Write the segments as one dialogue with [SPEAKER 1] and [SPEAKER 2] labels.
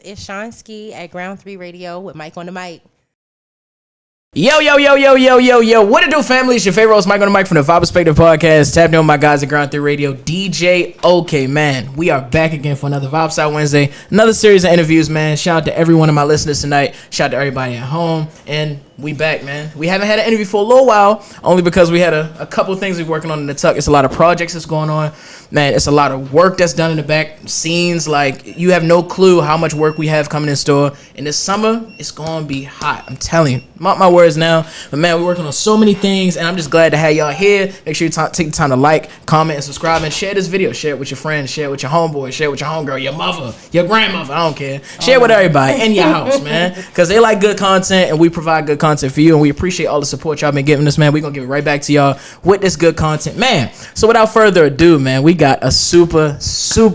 [SPEAKER 1] It's Shon at Ground 3 Radio with Mike on the mic.
[SPEAKER 2] Yo, yo, yo, yo, yo, yo, yo. What it do, family? It's your favorite host, Mike on the mic from the Vibe Perspective Podcast. Tap in with my guys at Ground 3 Radio. DJ OK, man. We are back again for another Vibe Side Wednesday. Another series of interviews, man. Shout out to every one of my listeners tonight. Shout out to everybody at home. And we back, man. We haven't had an interview for a little while, only because we had a couple of things we're working on in the tuck. It's a lot of projects that's going on. Man, it's a lot of work that's done in the back scenes. Like, you have no clue how much work we have coming in store. And this summer, it's going to be hot. I'm telling you. Mark my words now. But, man, we're working on so many things, and I'm just glad to have y'all here. Make sure you take the time to like, comment, and subscribe, and share this video. Share it with your friends. Share it with your homeboy. Share it with your homegirl, your mother, your grandmother. I don't care. Share it with everybody in your house, man, because they like good content, and we provide good content for you, and we appreciate all the support y'all been giving us, man. We're going to give it right back to y'all with this good content, man. So without further ado, man, we got a super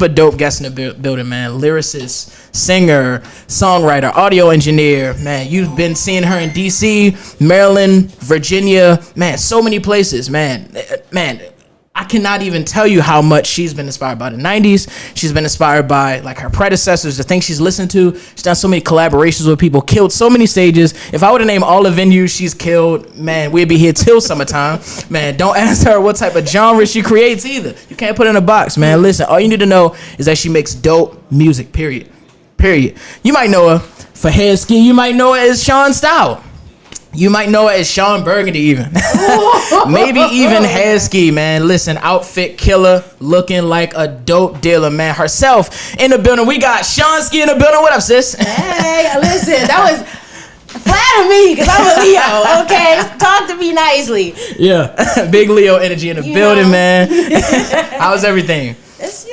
[SPEAKER 2] dope guest in the building, man. Lyricist, singer, songwriter, audio engineer, man. You've been seeing her in DC, Maryland, Virginia, man, so many places, man. I cannot even tell you how much she's been inspired by the 90s. She's been inspired by like her predecessors, the things she's listened to. She's done so many collaborations with people, killed so many stages. If I were to name all the venues she's killed, man, we'd be here till summertime. Man, don't ask her what type of genre she creates either. You can't put it in a box, man. Listen, all you need to know is that she makes dope music, period. You might know her for hair ski. You might know her as Shon Style. You might know it as Sean Burgundy even. Maybe even hair ski, man. Listen, outfit killer, looking like a dope dealer, man. Herself in the building. We got Shon in the building. What up, sis?
[SPEAKER 1] Hey, listen, that was flatter me because I'm a Leo, okay? Talk to me nicely.
[SPEAKER 2] Yeah, big Leo energy in the building, man. How's everything?
[SPEAKER 1] It's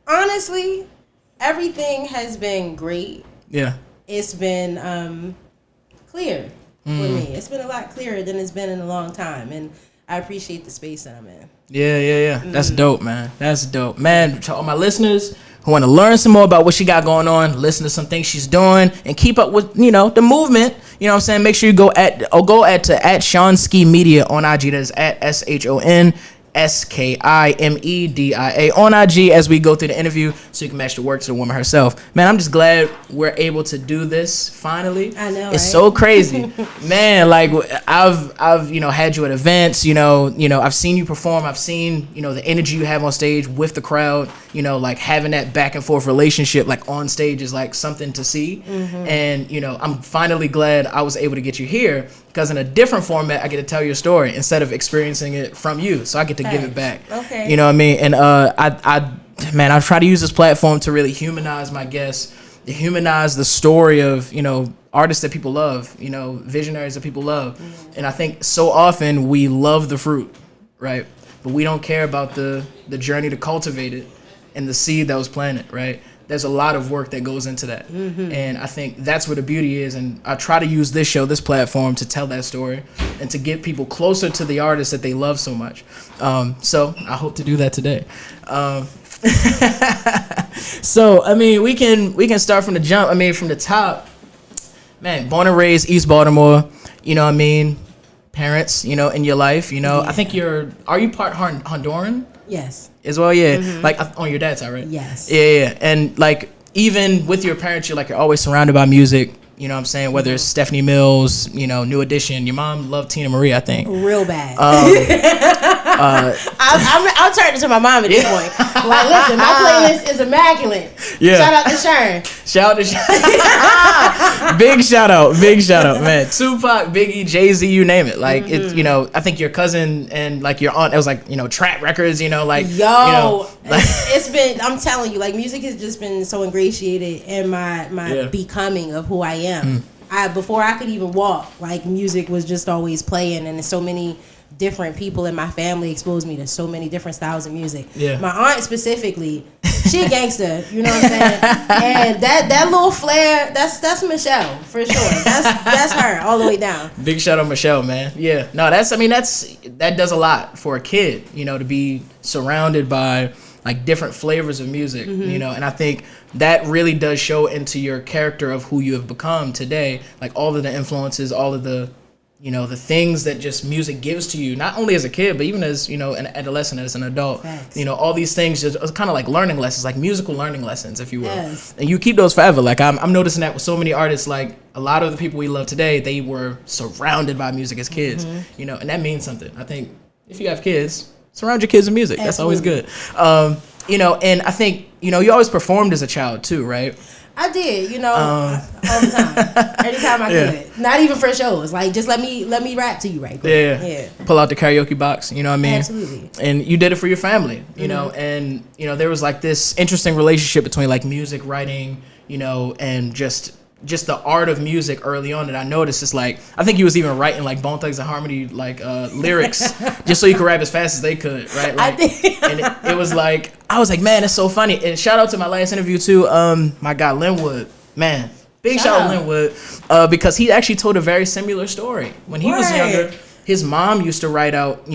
[SPEAKER 1] honestly, everything has been great.
[SPEAKER 2] Yeah.
[SPEAKER 1] It's been clear for me. It's been a lot clearer than it's been in a long time, and I appreciate the space that I'm in.
[SPEAKER 2] Yeah. That's dope, man. That's dope, man. To all my listeners who want to learn some more about what she got going on, listen to some things she's doing, and keep up with the movement. You know what I'm saying? Make sure you go at Shon Ski Media on IG. That's at ShonSkimedia on IG as we go through the interview, so you can match the work to the woman herself. Man, I'm just glad we're able to do this finally.
[SPEAKER 1] I know,
[SPEAKER 2] it's
[SPEAKER 1] right?
[SPEAKER 2] so crazy, man. Like I've had you at events. I've seen you perform. I've seen the energy you have on stage with the crowd. Like having that back and forth relationship like on stage is like something to see. And I'm finally glad I was able to get you here, because in a different format I get to tell your story instead of experiencing it from you, so I get to give it back.
[SPEAKER 1] Okay.
[SPEAKER 2] You know what I mean? And I try to use this platform to really humanize my guests, to humanize the story of artists that people love, visionaries that people love. And I think so often we love the fruit, right? But we don't care about the journey to cultivate it and the seed that was planted, right? There's a lot of work that goes into that. And I think that's where the beauty is. And I try to use this platform to tell that story and to get people closer to the artists that they love so much. So I hope to do that today. So, I mean, we can start from the jump. I mean, from the top, man, born and raised East Baltimore, parents, in your life,
[SPEAKER 1] Yeah.
[SPEAKER 2] I think are you part Honduran?
[SPEAKER 1] Yes.
[SPEAKER 2] As well, yeah. Like on your dad's side, right?
[SPEAKER 1] Yes.
[SPEAKER 2] Yeah. And like even with your parents, you're always surrounded by music. You know what I'm saying? Whether it's Stephanie Mills, New Edition. Your mom loved Tina Marie, I think.
[SPEAKER 1] Real bad. I'll turn it to my mom at this point. Like, listen, my playlist is immaculate.
[SPEAKER 2] Yeah.
[SPEAKER 1] Shout out to Shon.
[SPEAKER 2] Big shout out, man. Tupac, Biggie, Jay-Z, you name it. Like, it's, I think your cousin and like your aunt, it was like, Trap Records,
[SPEAKER 1] it's been, I'm telling you, like, music has just been so ingratiated in my becoming of who I am. Before I could even walk, like, music was just always playing, and there's so many different people in my family exposed me to so many different styles of music.
[SPEAKER 2] Yeah.
[SPEAKER 1] My aunt specifically, she a gangster, you know what I'm saying? And that little flair, that's Michelle for sure. That's her all the way down.
[SPEAKER 2] Big shout out Michelle, man. Yeah. No, that does a lot for a kid, to be surrounded by like different flavors of music, and I think that really does show into your character of who you have become today. Like all of the influences, all of the the things that just music gives to you, not only as a kid, but even as, an adolescent, as an adult.
[SPEAKER 1] Facts.
[SPEAKER 2] All these things just kind of like learning lessons, like musical learning lessons, if you will.
[SPEAKER 1] Yes.
[SPEAKER 2] And you keep those forever. Like I'm noticing that with so many artists, like a lot of the people we love today, they were surrounded by music as kids, and that means something. I think if you have kids, surround your kids with music.
[SPEAKER 1] Absolutely.
[SPEAKER 2] That's always good. And I think, you always performed as a child too, right?
[SPEAKER 1] I did, all the time. Anytime I could. Not even for shows. Like, just let me rap to you right quick.
[SPEAKER 2] Yeah. Pull out the karaoke box, you know what I mean?
[SPEAKER 1] Absolutely.
[SPEAKER 2] And you did it for your family, and, there was like this interesting relationship between like music, writing, and just the art of music early on that I noticed. Is like, I think he was even writing like Bone Thugs and Harmony like lyrics just so you could rap as fast as they could, right? Like, and it was like, I was like, man, it's so funny. And shout out to my last interview too, my guy Linwood, man, big shout out Linwood, because he actually told a very similar story. When he was younger, his mom used to write out,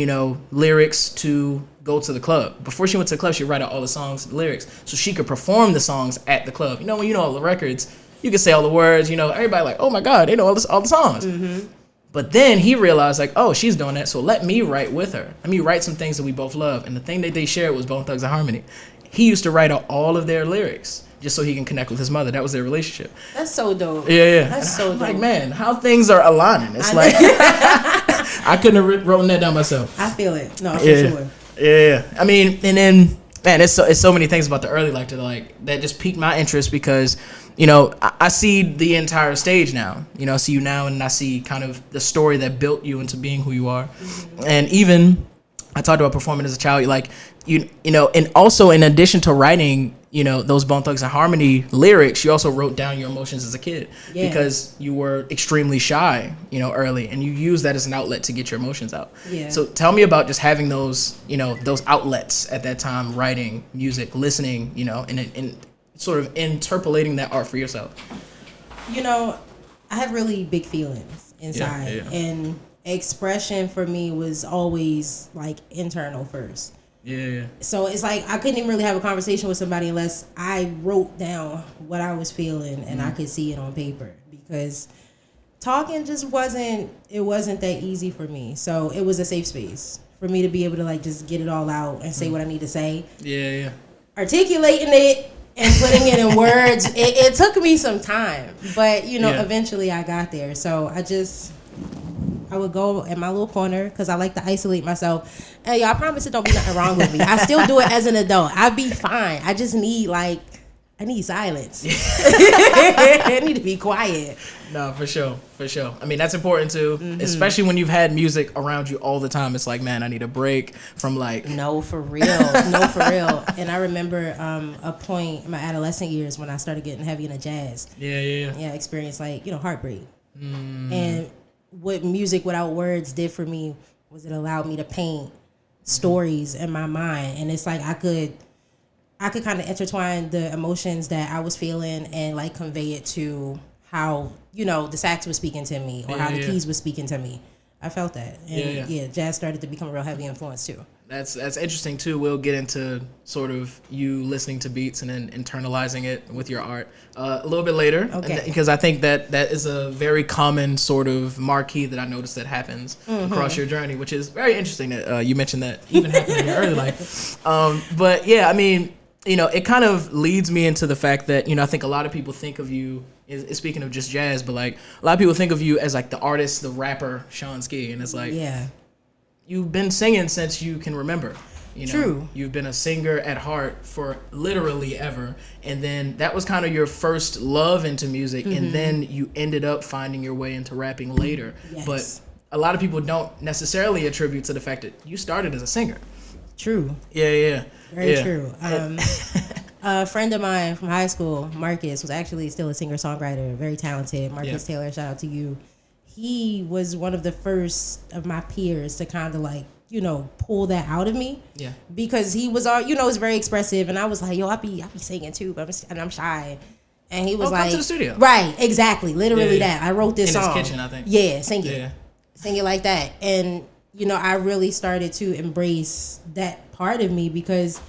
[SPEAKER 2] lyrics to go to the club. Before she went to the club, she'd write out all the songs, lyrics, so she could perform the songs at the club. When you know all the records, you can say all the words, everybody like, oh my God, they know all the songs. Mm-hmm. But then he realized like, oh, she's doing that, so let me write with her. Let me write some things that we both love. And the thing that they shared was Bone Thugs and Harmony. He used to write out all of their lyrics just so he can connect with his mother. That was their relationship.
[SPEAKER 1] That's so dope.
[SPEAKER 2] Yeah.
[SPEAKER 1] That's so dope.
[SPEAKER 2] Like, man, how things are aligning. It's like, I couldn't have written that down myself.
[SPEAKER 1] I feel it. No, for sure.
[SPEAKER 2] Yeah. I mean, and then, man, it's so many things about the early life that just piqued my interest because, I see the entire stage now. I see you now, and I see kind of the story that built you into being who you are. Mm-hmm. And even I talked about performing as a child, like and also in addition to writing, those Bone Thugs and Harmony lyrics, you also wrote down your emotions as a kid because you were extremely shy, early, and you used that as an outlet to get your emotions out. Yeah. So tell me about just having those, those outlets at that time, writing, music, listening, and sort of interpolating that art for yourself.
[SPEAKER 1] I have really big feelings inside, and expression for me was always like internal first. Yeah. So it's like I couldn't even really have a conversation with somebody unless I wrote down what I was feeling and I could see it on paper, because talking just wasn't that easy for me. So it was a safe space for me to be able to like just get it all out and say what I need to say. Yeah. Articulating it and putting it in words, it took me some time, but eventually I got there. So I would go in my little corner because I like to isolate myself. Hey, I promise it don't be nothing wrong with me. I still do it as an adult. I'd be fine. I just need I need silence. I need to be quiet.
[SPEAKER 2] No, for sure. I mean, that's important too, especially when you've had music around you all the time. It's like, man, I need a break from like...
[SPEAKER 1] No, for real. And I remember a point in my adolescent years when I started getting heavy into jazz. Yeah, experienced heartbreak. And what music without words did for me was it allowed me to paint stories in my mind. And it's like I could kind of intertwine the emotions that I was feeling and like convey it to how, the sax was speaking to me or how the keys was speaking to me. I felt that. And jazz started to become a real heavy influence too.
[SPEAKER 2] That's interesting too. We'll get into sort of you listening to beats and then internalizing it with your art a little bit later. Okay. Because I think that is a very common sort of marquee that I noticed that happens across your journey, which is very interesting that you mentioned that even happened in your early life. But yeah, I mean, it kind of leads me into the fact that, I think a lot of people think of you, speaking of just jazz, but like a lot of people think of you as like the artist, the rapper, Shon Ski. And it's like, you've been singing since you can remember. True. You've been a singer at heart for literally ever. And then that was kind of your first love into music. And then you ended up finding your way into rapping later. Yes. But a lot of people don't necessarily attribute to the fact that you started as a singer.
[SPEAKER 1] True.
[SPEAKER 2] Yeah.
[SPEAKER 1] Very true. A friend of mine from high school, Marcus, was actually still a singer-songwriter, very talented. Marcus Taylor, shout out to you. He was one of the first of my peers to kind of like, pull that out of me. Yeah. Because he was was very expressive, and I was like, I be singing too, but I'm shy. And he was like,
[SPEAKER 2] come to the studio.
[SPEAKER 1] Right, exactly, literally that. I wrote this song.
[SPEAKER 2] In his kitchen, I think.
[SPEAKER 1] Yeah, sing it like that. And I really started to embrace that part of me because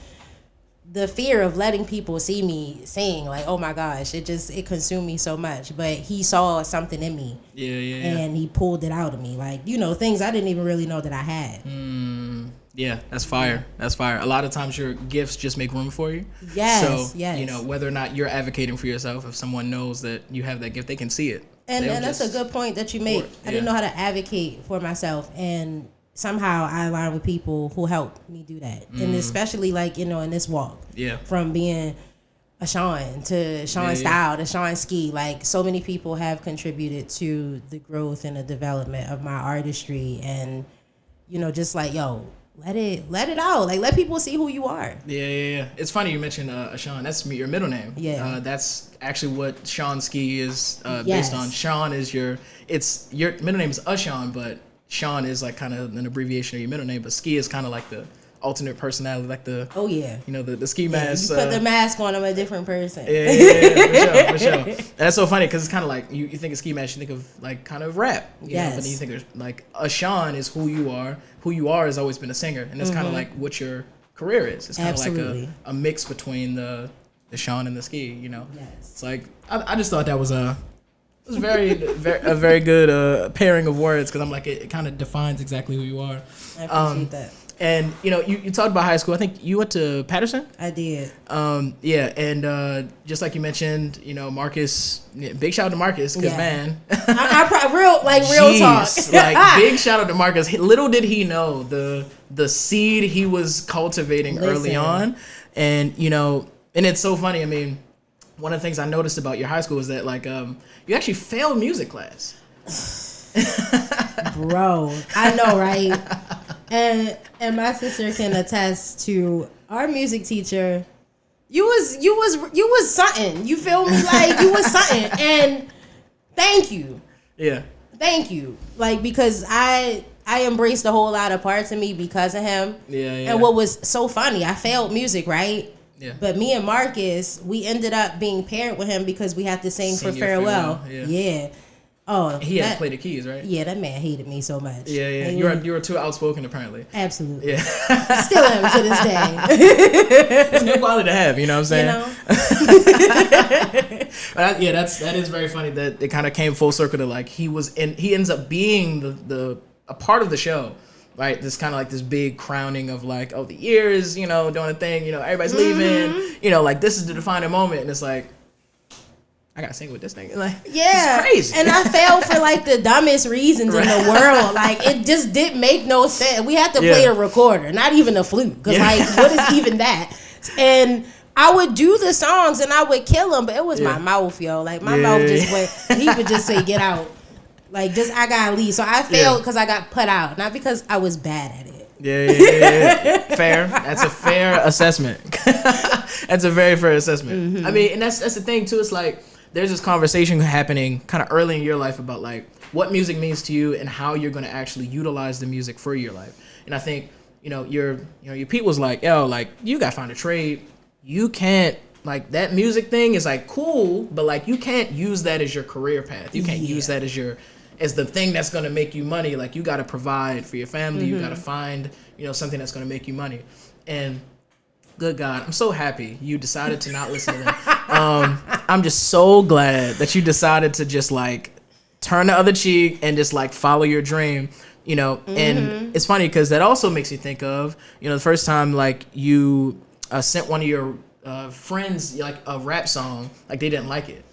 [SPEAKER 1] the fear of letting people see me sing, like, oh my gosh, it consumed me so much. But he saw something in me. And he pulled it out of me. Like, things I didn't even really know that I had.
[SPEAKER 2] Yeah, that's fire. That's fire. A lot of times your gifts just make room for you.
[SPEAKER 1] Yes,
[SPEAKER 2] So, whether or not you're advocating for yourself, if someone knows that you have that gift, they can see it.
[SPEAKER 1] And that's a good point that you make. I didn't know how to advocate for myself. And somehow I align with people who help me do that. And especially like, in this walk. Yeah. From being a Shon to Shon Style to Shon Ski. Like, so many people have contributed to the growth and the development of my artistry. And, just like, let it out. Like, let people see who you are. Yeah.
[SPEAKER 2] It's funny you mentioned Shon. That's your middle name. Yeah. That's actually what Shon Ski is based on. Shon is your middle name is Shon, but Shon is like kind of an abbreviation of your middle name, but Ski is kind of like the alternate personality, like the the ski mask.
[SPEAKER 1] You put the mask on, I'm a different person.
[SPEAKER 2] Yeah, for sure. And that's so funny because it's kind of like you think of ski mask, you think of like kind of rap, you know, but then you think of like a Shon is who you are. Who you are has always been a singer, and that's kind of like what your career is. It's kind of like a mix between the Shon and the Ski. Yes. It's like I just thought that was a very good pairing of words because I'm like it kind of defines exactly who you are.
[SPEAKER 1] I appreciate that.
[SPEAKER 2] And you talked about high school. I think you went to Patterson.
[SPEAKER 1] I did.
[SPEAKER 2] And just like you mentioned, Marcus. Big shout out to Marcus because man,
[SPEAKER 1] real talk.
[SPEAKER 2] Like big shout out to Marcus. Little did he know the seed he was cultivating early on, and and it's so funny. I mean, one of the things I noticed about your high school is that like you actually failed music class.
[SPEAKER 1] Bro, I know, right? And my sister can attest to our music teacher. You was something. You feel me? Like you was something. And thank you. Yeah. Thank you. Like because I embraced a whole lot of parts of me because of him. Yeah. And what was so funny, I failed music, right? Yeah. But me and Marcus, we ended up being paired with him because we had to sing for farewell. Yeah. Oh,
[SPEAKER 2] he had to play the keys, right?
[SPEAKER 1] Yeah, that man hated me so much.
[SPEAKER 2] Yeah. You were too outspoken, apparently.
[SPEAKER 1] Absolutely. Yeah. Still am to this day.
[SPEAKER 2] It's a good quality to have, you know what I'm saying? But that is very funny that it kind of came full circle to like he ends up being a part of the show. Right, this kind of like this big crowning of like, oh, the year is doing a thing, everybody's leaving, like this is the defining moment, and it's like, I gotta sing with this thing, like, it's crazy.
[SPEAKER 1] And I failed for like the dumbest reasons in the world, like it just didn't make no sense. We had to play a recorder, not even a flute, because like, what is even that? And I would do the songs and I would kill them, but it was my mouth, like my mouth just went. He would just say, "Get out." Like, I gotta leave. So I failed because I got put out, not because I was bad at it.
[SPEAKER 2] Yeah. Fair. That's a fair assessment. That's a very fair assessment. Mm-hmm. I mean, and that's the thing, too. It's like, there's this conversation happening kind of early in your life about, like, what music means to you and how you're going to actually utilize the music for your life. And I think, your Pete was like, yo, like, you got to find a trade. You can't. Like, that music thing is, like, cool, but, like, you can't use that as your career path. You can't use that as the thing that's going to make you money. Like, you got to provide for your family. Mm-hmm. You got to find, something that's going to make you money. And good God, I'm so happy you decided to not listen to that. I'm just so glad that you decided to just, like, turn the other cheek and just, like, follow your dream, And it's funny because that also makes you think of, the first time, like, you sent one of your friends, like, a rap song, like, they didn't like it.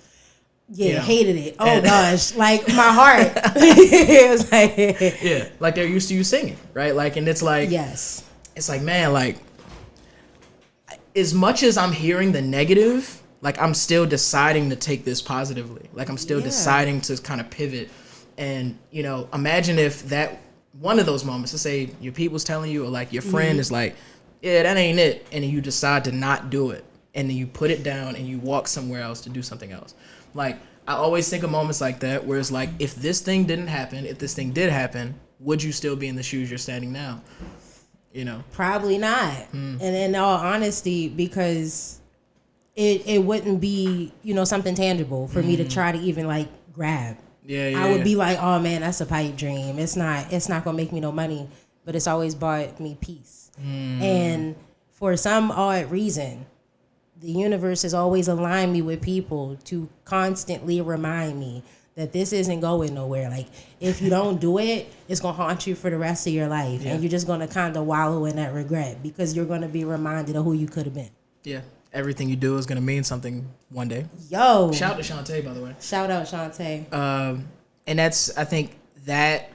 [SPEAKER 1] Yeah, hated it. Oh gosh, like my heart. It was like
[SPEAKER 2] like they're used to you singing, right? Like, and it's like,
[SPEAKER 1] yes,
[SPEAKER 2] it's like, man, like, as much as I'm hearing the negative, like, I'm still deciding to take this positively. Like, I'm still deciding to kind of pivot. And imagine if that one of those moments, let's say your people's telling you, or like your friend is like, yeah, that ain't it, and then you decide to not do it, and then you put it down and you walk somewhere else to do something else. Like, I always think of moments like that where it's like, if this thing didn't happen, if this thing did happen, would you still be in the shoes you're standing now?
[SPEAKER 1] Probably not. And in all honesty, because it wouldn't be, something tangible for me to try to even like grab. I would be like, oh man, that's a pipe dream. It's not gonna make me no money, but it's always brought me peace. And for some odd reason, the universe has always aligned me with people to constantly remind me that this isn't going nowhere. Like, if you don't do it, it's going to haunt you for the rest of your life. Yeah. And you're just going to kind of wallow in that regret because you're going to be reminded of who you could have been. Yeah.
[SPEAKER 2] Everything you do is going to mean something one day.
[SPEAKER 1] Yo.
[SPEAKER 2] Shout out to Shantae, by the way.
[SPEAKER 1] Shout out Shantae.
[SPEAKER 2] And that's, I think, that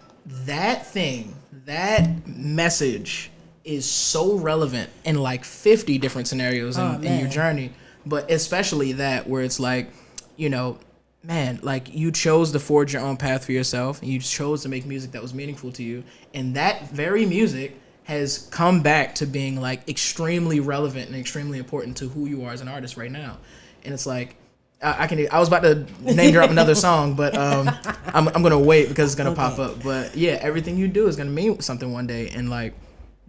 [SPEAKER 2] message is so relevant in like 50 different scenarios in your journey, but especially that where it's like, you know, man, like you chose to forge your own path for yourself and you chose to make music that was meaningful to you, and that very music has come back to being like extremely relevant and extremely important to who you are as an artist right now. And it's like, I was about to name drop another song, but I'm gonna wait because it's gonna pop up. But yeah, everything you do is gonna mean something one day, and like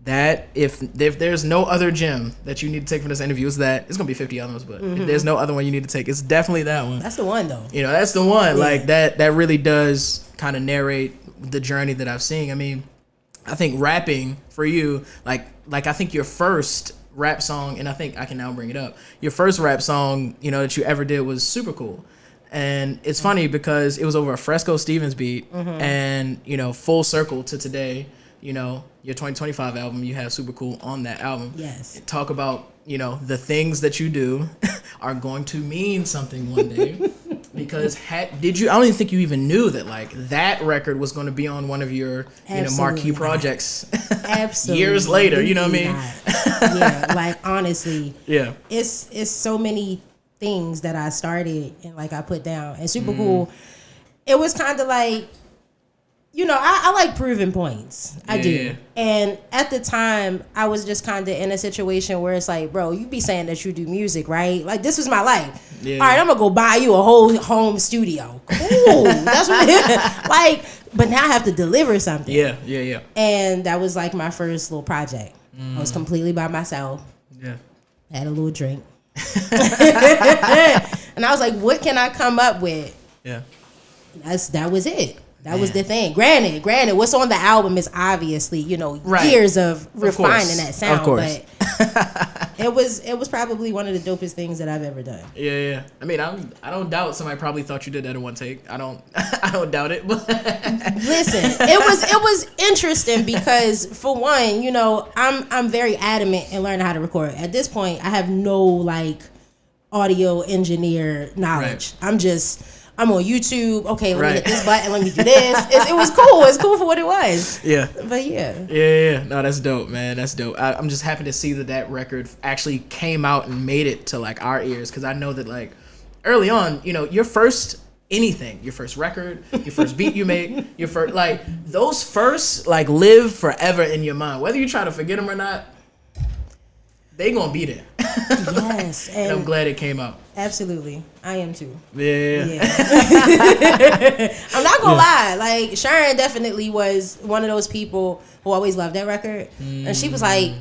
[SPEAKER 2] that, if there's no other gem that you need to take from this interview, it's gonna be 50 others, but if there's no other one you need to take, it's definitely that one.
[SPEAKER 1] That's the one though.
[SPEAKER 2] You know, that's the one. Yeah. Like that really does kind of narrate the journey that I've seen. I mean, I think rapping for you, like I think your first rap song, and I think I can now bring it up, your first rap song, you know, that you ever did was Super Cool. And it's funny because it was over a Fresco Stevens beat, and, you know, full circle to today, you know, your 2025 album, you have Super Cool on that album.
[SPEAKER 1] Yes.
[SPEAKER 2] Talk about, you know, the things that you do are going to mean something one day. Because I don't even think you even knew that like that record was going to be on one of your, you know, marquee projects.
[SPEAKER 1] Absolutely.
[SPEAKER 2] Years later, you know what I mean?
[SPEAKER 1] Yeah, like honestly.
[SPEAKER 2] Yeah.
[SPEAKER 1] It's so many things that I started and like I put down. And Super Cool, it was kind of like, you know, I like proving points. I do. And at the time, I was just kind of in a situation where it's like, bro, you be saying that you do music, right? Like, this was my life. Yeah. All right, I'm going to go buy you a whole home studio. Cool. That's what it is. Like, but now I have to deliver something.
[SPEAKER 2] Yeah.
[SPEAKER 1] And that was like my first little project. I was completely by myself.
[SPEAKER 2] Yeah.
[SPEAKER 1] Had a little drink. And I was like, what can I come up with?
[SPEAKER 2] Yeah.
[SPEAKER 1] That was it. That was the thing. Granted, what's on the album is obviously, you know, years of refining that sound.
[SPEAKER 2] Of course.
[SPEAKER 1] But it was probably one of the dopest things that I've ever done.
[SPEAKER 2] Yeah. I mean, I don't doubt somebody probably thought you did that in one take. I don't doubt it. But
[SPEAKER 1] listen, it was interesting because for one, you know, I'm very adamant in learning how to record. At this point, I have no like audio engineer knowledge.
[SPEAKER 2] Right.
[SPEAKER 1] I'm on YouTube. Okay, let me hit this button. Let me do this. It was cool. It's cool for what it was.
[SPEAKER 2] Yeah.
[SPEAKER 1] But yeah.
[SPEAKER 2] Yeah. No, that's dope, man. That's dope. I'm just happy to see that record actually came out and made it to like our ears, because I know that like early on, you know, your first record, your first beat you make, your first like those first like live forever in your mind, whether you try to forget them or not. They gonna be there.
[SPEAKER 1] Yes.
[SPEAKER 2] And I'm glad it came out.
[SPEAKER 1] Absolutely. I am too.
[SPEAKER 2] Yeah.
[SPEAKER 1] I'm not gonna lie. Like, Sharon definitely was one of those people who always loved that record. And she was like,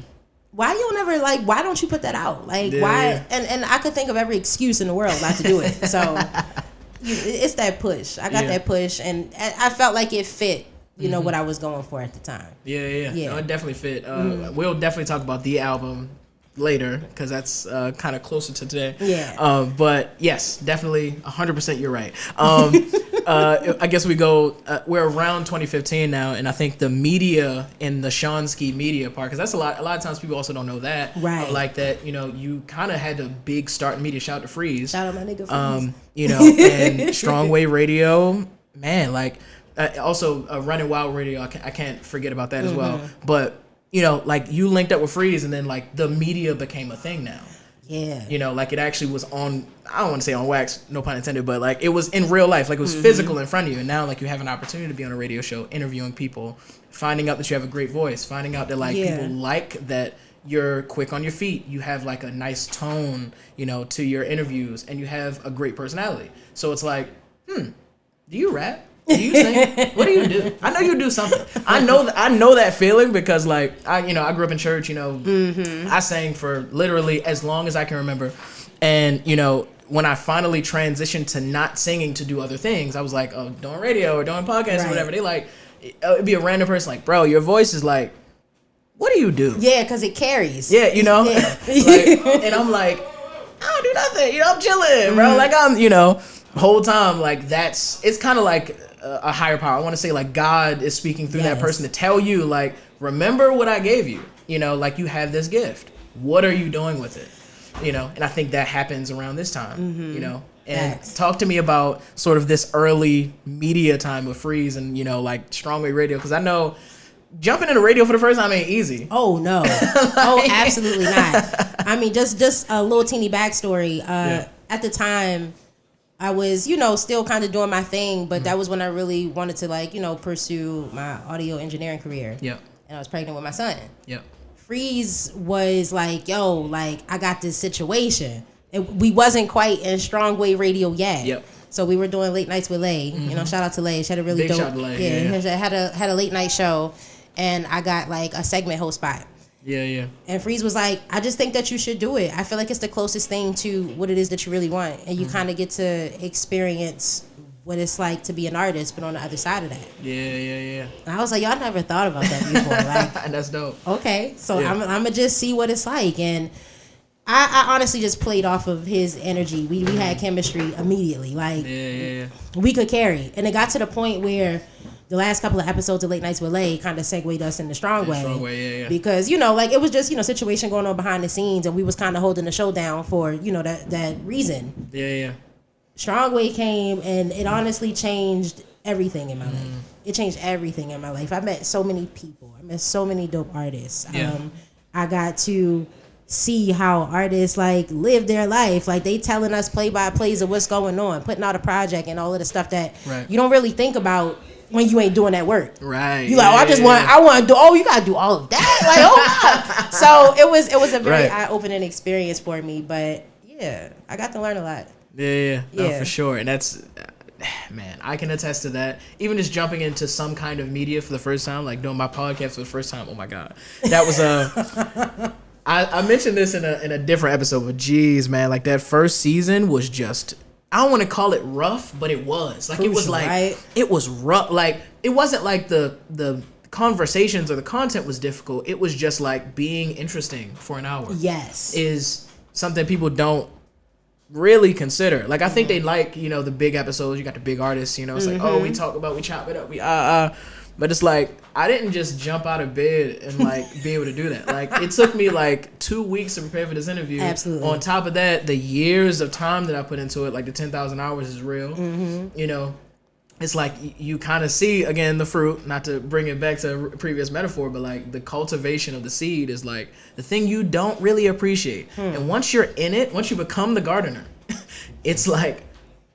[SPEAKER 1] why don't you put that out? Like, why? And I could think of every excuse in the world not to do it. So it's that push. I got that push, and I felt like it fit. You know what I was going for at the time. Yeah.
[SPEAKER 2] No, it definitely fit. We'll definitely talk about the album later, because that's kind of closer to today.
[SPEAKER 1] Yeah.
[SPEAKER 2] But yes, definitely 100% you're right. I guess we're around 2015 now, and I think the media in the Shonski media part, because that's a lot of times people also don't know that.
[SPEAKER 1] Right.
[SPEAKER 2] Like that, you know, you kind of had a big start in media. Shout out to Freeze.
[SPEAKER 1] Shout out my nigga Freeze.
[SPEAKER 2] You know, and Strong Way Radio, man, like also Running Wild Radio, I can't forget about that as well. But you know, like you linked up with Freeze, and then like the media became a thing now.
[SPEAKER 1] Yeah.
[SPEAKER 2] You know, like it actually was on, I don't want to say on wax, no pun intended, but like it was in real life, like it was physical in front of you. And now like you have an opportunity to be on a radio show, interviewing people, finding out that you have a great voice, finding out that like people like that you're quick on your feet, you have like a nice tone, you know, to your interviews, and you have a great personality. So it's like, do you rap? Do you sing? What do you do? I know you do something. I know that feeling, because like I grew up in church. You know, I sang for literally as long as I can remember, and you know, when I finally transitioned to not singing to do other things, I was like, oh, doing radio or doing podcasts or whatever. They like, it'd be a random person like, bro, your voice is like what do you do?
[SPEAKER 1] Yeah, because it carries.
[SPEAKER 2] Yeah, you know?
[SPEAKER 1] Yeah.
[SPEAKER 2] Like, and I'm like, I don't do nothing. You know, I'm chilling, bro. Like, I'm, you know, whole time, like, it's kind of like a higher power. I want to say, like, God is speaking through that person to tell you, like, remember what I gave you. You know, like, you have this gift. What are you doing with it? You know, and I think that happens around this time, you know. And talk to me about sort of this early media time with Freeze and, you know, like, Strongway Radio. Because I know jumping into radio for the first time ain't easy.
[SPEAKER 1] Oh, no. Oh, absolutely not. I mean, just a little teeny backstory. At the time, I was, you know, still kind of doing my thing, but that was when I really wanted to, like, you know, pursue my audio engineering career.
[SPEAKER 2] Yeah.
[SPEAKER 1] And I was pregnant with my son.
[SPEAKER 2] Yeah. Freeze
[SPEAKER 1] was like, yo, like, I got this situation. And we wasn't quite in Strongway Radio yet.
[SPEAKER 2] Yep.
[SPEAKER 1] So we were doing late nights with Lay. You know, shout out to Lay. She had a really
[SPEAKER 2] Big
[SPEAKER 1] dope.
[SPEAKER 2] Shout to Lay.
[SPEAKER 1] Yeah. Had a late night show, and I got like a segment host spot.
[SPEAKER 2] Yeah.
[SPEAKER 1] And Freeze was like, I just think that you should do it. I feel like it's the closest thing to what it is that you really want, and you kind of get to experience what it's like to be an artist, but on the other side of that.
[SPEAKER 2] Yeah.
[SPEAKER 1] And I was like, y'all never thought about that before. Like,
[SPEAKER 2] that's dope.
[SPEAKER 1] Okay, so I'm gonna just see what it's like, and I honestly just played off of his energy. We had chemistry immediately. Like, we could carry, and it got to the point where the last couple of episodes of Late Nights with Lay kind of segued us into Strongway. Because, you know, like, it was just, you know, situation going on behind the scenes, and we was kind of holding the show down for, you know, that reason.
[SPEAKER 2] Yeah.
[SPEAKER 1] Strongway came, and it honestly changed everything in my life. It changed everything in my life. I met so many people. I met so many dope artists. I got to see how artists, like, live their life. Like, they telling us play-by-plays of what's going on, putting out a project and all of the stuff that you don't really think about when you ain't doing that work.
[SPEAKER 2] Right.
[SPEAKER 1] You like, I want to do, you got to do all of that? Like, oh, God. So it was a very eye-opening experience for me. But, yeah, I got to learn a lot.
[SPEAKER 2] Yeah. No, for sure. And that's, man, I can attest to that. Even just jumping into some kind of media for the first time, like doing my podcast for the first time. Oh my God, that was I mentioned this in a different episode, but geez, man, like that first season was just, I don't want to call it rough, but it was like, crucial, it was like, it was rough. Like, it wasn't like the conversations or the content was difficult. It was just like being interesting for an hour.
[SPEAKER 1] Yes,
[SPEAKER 2] is something people don't really consider. Like, I think they like, you know, the big episodes. You got the big artists, you know. It's like, oh, we talk about, we chop it up, but it's like, I didn't just jump out of bed and like be able to do that. Like, it took me like 2 weeks to prepare for this interview.
[SPEAKER 1] Absolutely.
[SPEAKER 2] On top of that, the years of time that I put into it, like the 10,000 hours is real. You know, it's like you kind of see again the fruit. Not to bring it back to a previous metaphor, but like the cultivation of the seed is like the thing you don't really appreciate. And once you're in it, once you become the gardener, it's like,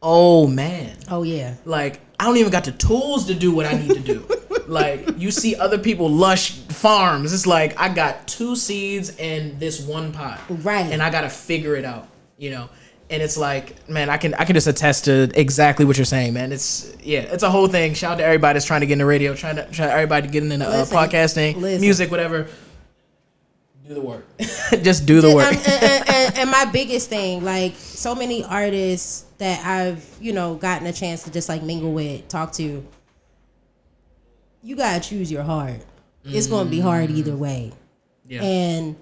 [SPEAKER 2] oh man.
[SPEAKER 1] Oh yeah.
[SPEAKER 2] Like, I don't even got the tools to do what I need to do. Like, you see other people lush farms. It's like, I got 2 seeds in this one pot.
[SPEAKER 1] Right.
[SPEAKER 2] And I got to figure it out, you know? And it's like, man, I can just attest to exactly what you're saying, man. It's a whole thing. Shout out to everybody that's trying to get into radio, try everybody to get into podcasting, music, whatever. Do the work. Just do the work.
[SPEAKER 1] And my biggest thing, like, so many artists that I've, you know, gotten a chance to just like mingle with, talk to, you gotta choose your heart. It's gonna be hard either way. Yeah. And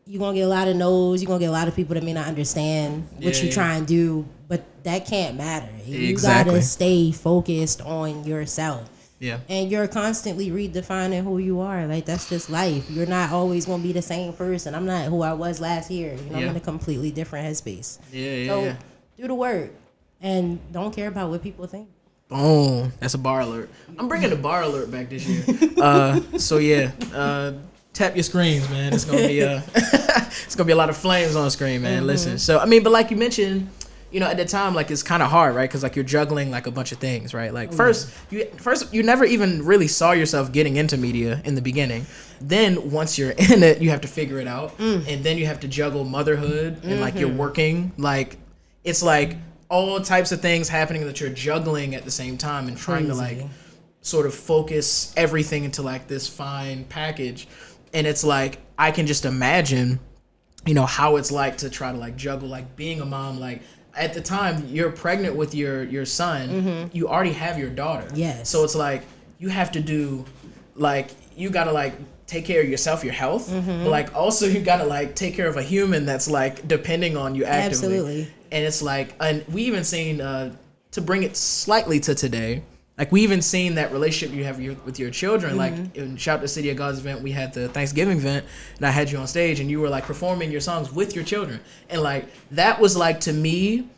[SPEAKER 1] you're gonna get a lot of no's, you're gonna get a lot of people that may not understand what you try and do, but that can't matter. You gotta stay focused on yourself.
[SPEAKER 2] Yeah.
[SPEAKER 1] And you're constantly redefining who you are. Like, that's just life. You're not always gonna be the same person. I'm not who I was last year. You know, I'm in a completely different headspace. So do the work and don't care about what people think.
[SPEAKER 2] Boom. That's a bar alert. I'm bringing the bar alert back this year. Tap your screens, man. It's gonna be it's gonna be a lot of flames on the screen, man. Listen. So I mean, but like you mentioned, you know, at the time, like, it's kind of hard, right? Because like you're juggling like a bunch of things, right? Like first you never even really saw yourself getting into media in the beginning. Then once you're in it, you have to figure it out, and then you have to juggle motherhood and like you're working. Like, it's like all types of things happening that you're juggling at the same time and trying to like sort of focus everything into like this fine package. And it's like, I can just imagine, you know, how it's like to try to like juggle, like being a mom. Like, at the time you're pregnant with your son, you already have your daughter.
[SPEAKER 1] Yes.
[SPEAKER 2] So it's like, you have to do, like, you gotta like take care of yourself, your health, but like also you gotta like take care of a human that's like depending on you actively.
[SPEAKER 1] Absolutely.
[SPEAKER 2] And it's like, and we even seen to bring it slightly to today, like we even seen that relationship you have with your children. Like in Shout to City of God's event, we had the Thanksgiving event, and I had you on stage, and you were like performing your songs with your children, and like that was like, to me,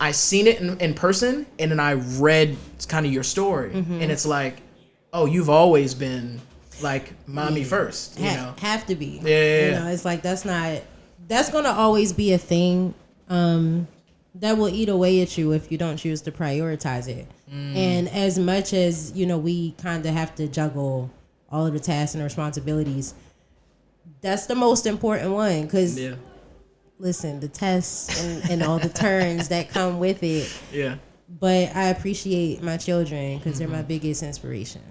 [SPEAKER 2] I seen it in person, and then I read kind of your story, and it's like, oh, you've always been like mommy first, you know.
[SPEAKER 1] Have to be.
[SPEAKER 2] Yeah.
[SPEAKER 1] You know, it's like that's gonna always be a thing that will eat away at you if you don't choose to prioritize it. And as much as, you know, we kind of have to juggle all of the tasks and responsibilities, that's the most important one, because listen, the tests and all the turns that come with it. Yeah. But I appreciate my children because they're my biggest inspiration.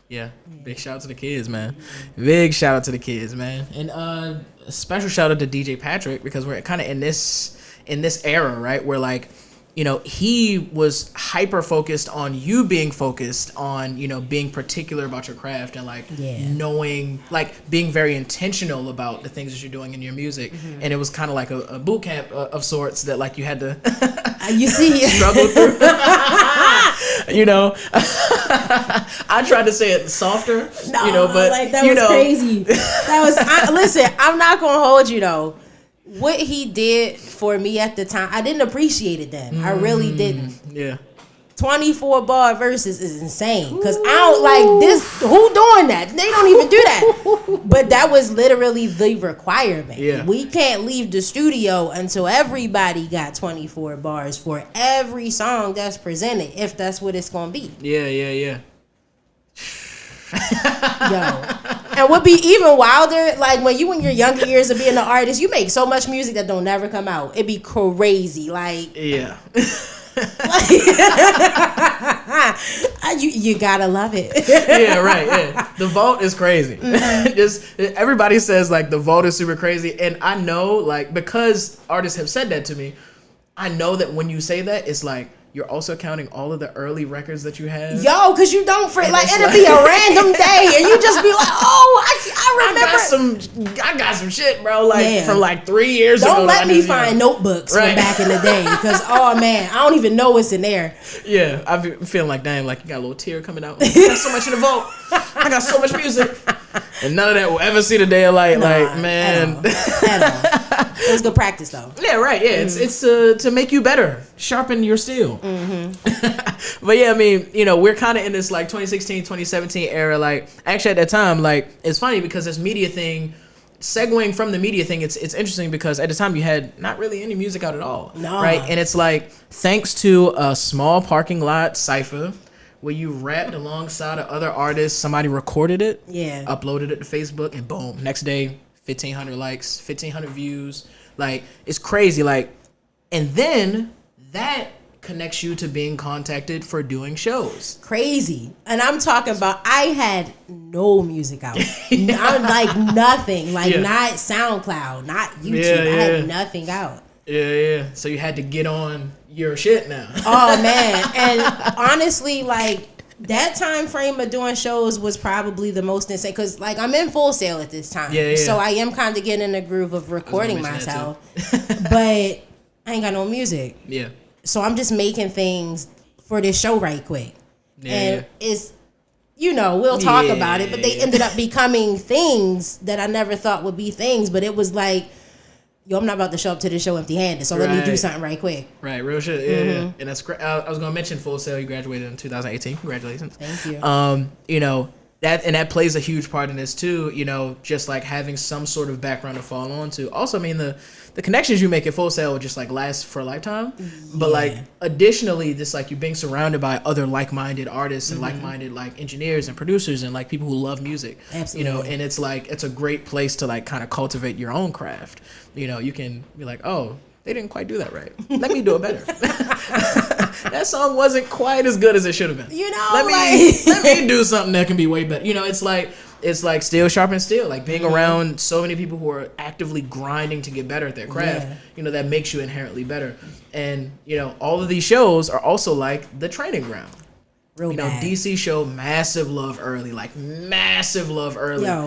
[SPEAKER 2] Yeah. Big shout out to the kids, man. Big shout out to the kids, man. And a special shout out to DJ Patrick, because we're kind of in this era, right, where like, you know, he was hyper focused on you being focused on, you know, being particular about your craft and like knowing, like being very intentional about the things that you're doing in your music. And it was kind of like a boot camp of sorts that like you had to
[SPEAKER 1] you see
[SPEAKER 2] struggle through. You know, I tried to say it softer, you know, but
[SPEAKER 1] like that was crazy. That was listen, I'm not gonna hold you though. What he did for me at the time, I didn't appreciate it then. I really didn't. Yeah. 24 bar verses is insane, because I don't like this. Who doing that? They don't even do that. But that was literally the requirement. Yeah. We can't leave the studio until everybody got 24 bars for every song that's presented, if that's what it's gonna be. Yeah. Yo. And what be even wilder, like when you in your younger years of being an artist, you make so much music that don't never come out. It be crazy. Like, yeah. you gotta love it.
[SPEAKER 2] Yeah, right. Yeah. The vault is crazy. Just everybody says like the vault is super crazy, and I know, like, because artists have said that to me, I know that when you say that, it's like you're also counting all of the early records that you had.
[SPEAKER 1] Yo, because you don't like it'll be a random day and you just be like, oh, I remember.
[SPEAKER 2] I got some shit, bro. Like from like 3 years ago.
[SPEAKER 1] Don't let me find notebooks from back in the day, because oh man, I don't even know what's in there.
[SPEAKER 2] Yeah, I'm feeling like, damn, like you got a little tear coming out. Like, I got so much in the vault. I got so much music. And none of that will ever see the day of light. Like, man.
[SPEAKER 1] At all. It was good practice, though.
[SPEAKER 2] Yeah, right. Yeah, it's to make you better, sharpen your steel. But yeah, I mean, you know, we're kind of in this like 2016, 2017 era. Like, actually, at that time, like, it's funny because this media thing, segueing from the media thing, it's interesting because at the time you had not really any music out at all, right? And it's like, thanks to a small parking lot cipher where you rapped alongside of other artists, somebody recorded it, uploaded it to Facebook, and boom, next day, 1,500 likes, 1,500 views. Like, it's crazy. Like, and then that connects you to being contacted for doing shows.
[SPEAKER 1] Crazy. And I'm talking about, I had no music out. I'm like nothing. Like, not SoundCloud, not YouTube. I had nothing out.
[SPEAKER 2] Yeah. So you had to get on your shit now.
[SPEAKER 1] Oh, man. And honestly, like, that time frame of doing shows was probably the most insane, because like I'm in Full Sail at this time. So I am kind of getting in the groove of recording myself. But I ain't got no music. Yeah. So I'm just making things for this show right quick. And it's, you know, we'll talk about it, but they ended up becoming things that I never thought would be things. But it was like, yo, I'm not about to show up to this show empty-handed, so let me do something right quick.
[SPEAKER 2] Right, real shit. Yeah. And that's great. I was gonna mention Full Sail. You graduated in 2018. Congratulations.
[SPEAKER 1] Thank you.
[SPEAKER 2] You know, that plays a huge part in this too. You know, just like having some sort of background to fall on to. Also, I mean, the connections you make at Full Sail just like last for a lifetime. But like additionally, just like you being surrounded by other like-minded artists and like-minded like engineers and producers and like people who love music. Absolutely. You know, and it's like it's a great place to like kind of cultivate your own craft. You know, you can be like, oh, they didn't quite do that right. Let me do it better. That song wasn't quite as good as it should have been.
[SPEAKER 1] You know,
[SPEAKER 2] let me do something that can be way better. You know, it's like steel sharpen steel. Like being around so many people who are actively grinding to get better at their craft. You know, that makes you inherently better. And you know, all of these shows are also like the training ground.
[SPEAKER 1] Real bad.
[SPEAKER 2] DC showed massive love early. Yo,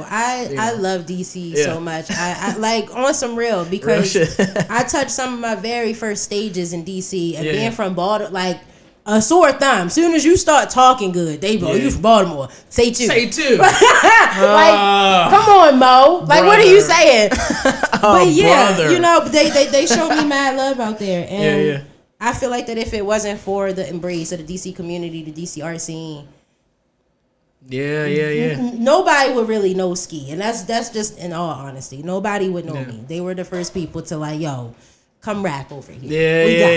[SPEAKER 1] I love DC so much. I like on some real because I touched some of my very first stages in DC and being from Baltimore, like a sore thumb. Soon as you start talking good, they go, you from Baltimore. Say two. Like, come on, Mo. Like, what are you saying? But yeah, they showed me mad love out there. And I feel like that if it wasn't for the embrace of the DC community, the DC art scene, nobody would really know Ski. And that's just in all honesty. Nobody would know me. They were the first people to like, yo, come rap over here. We got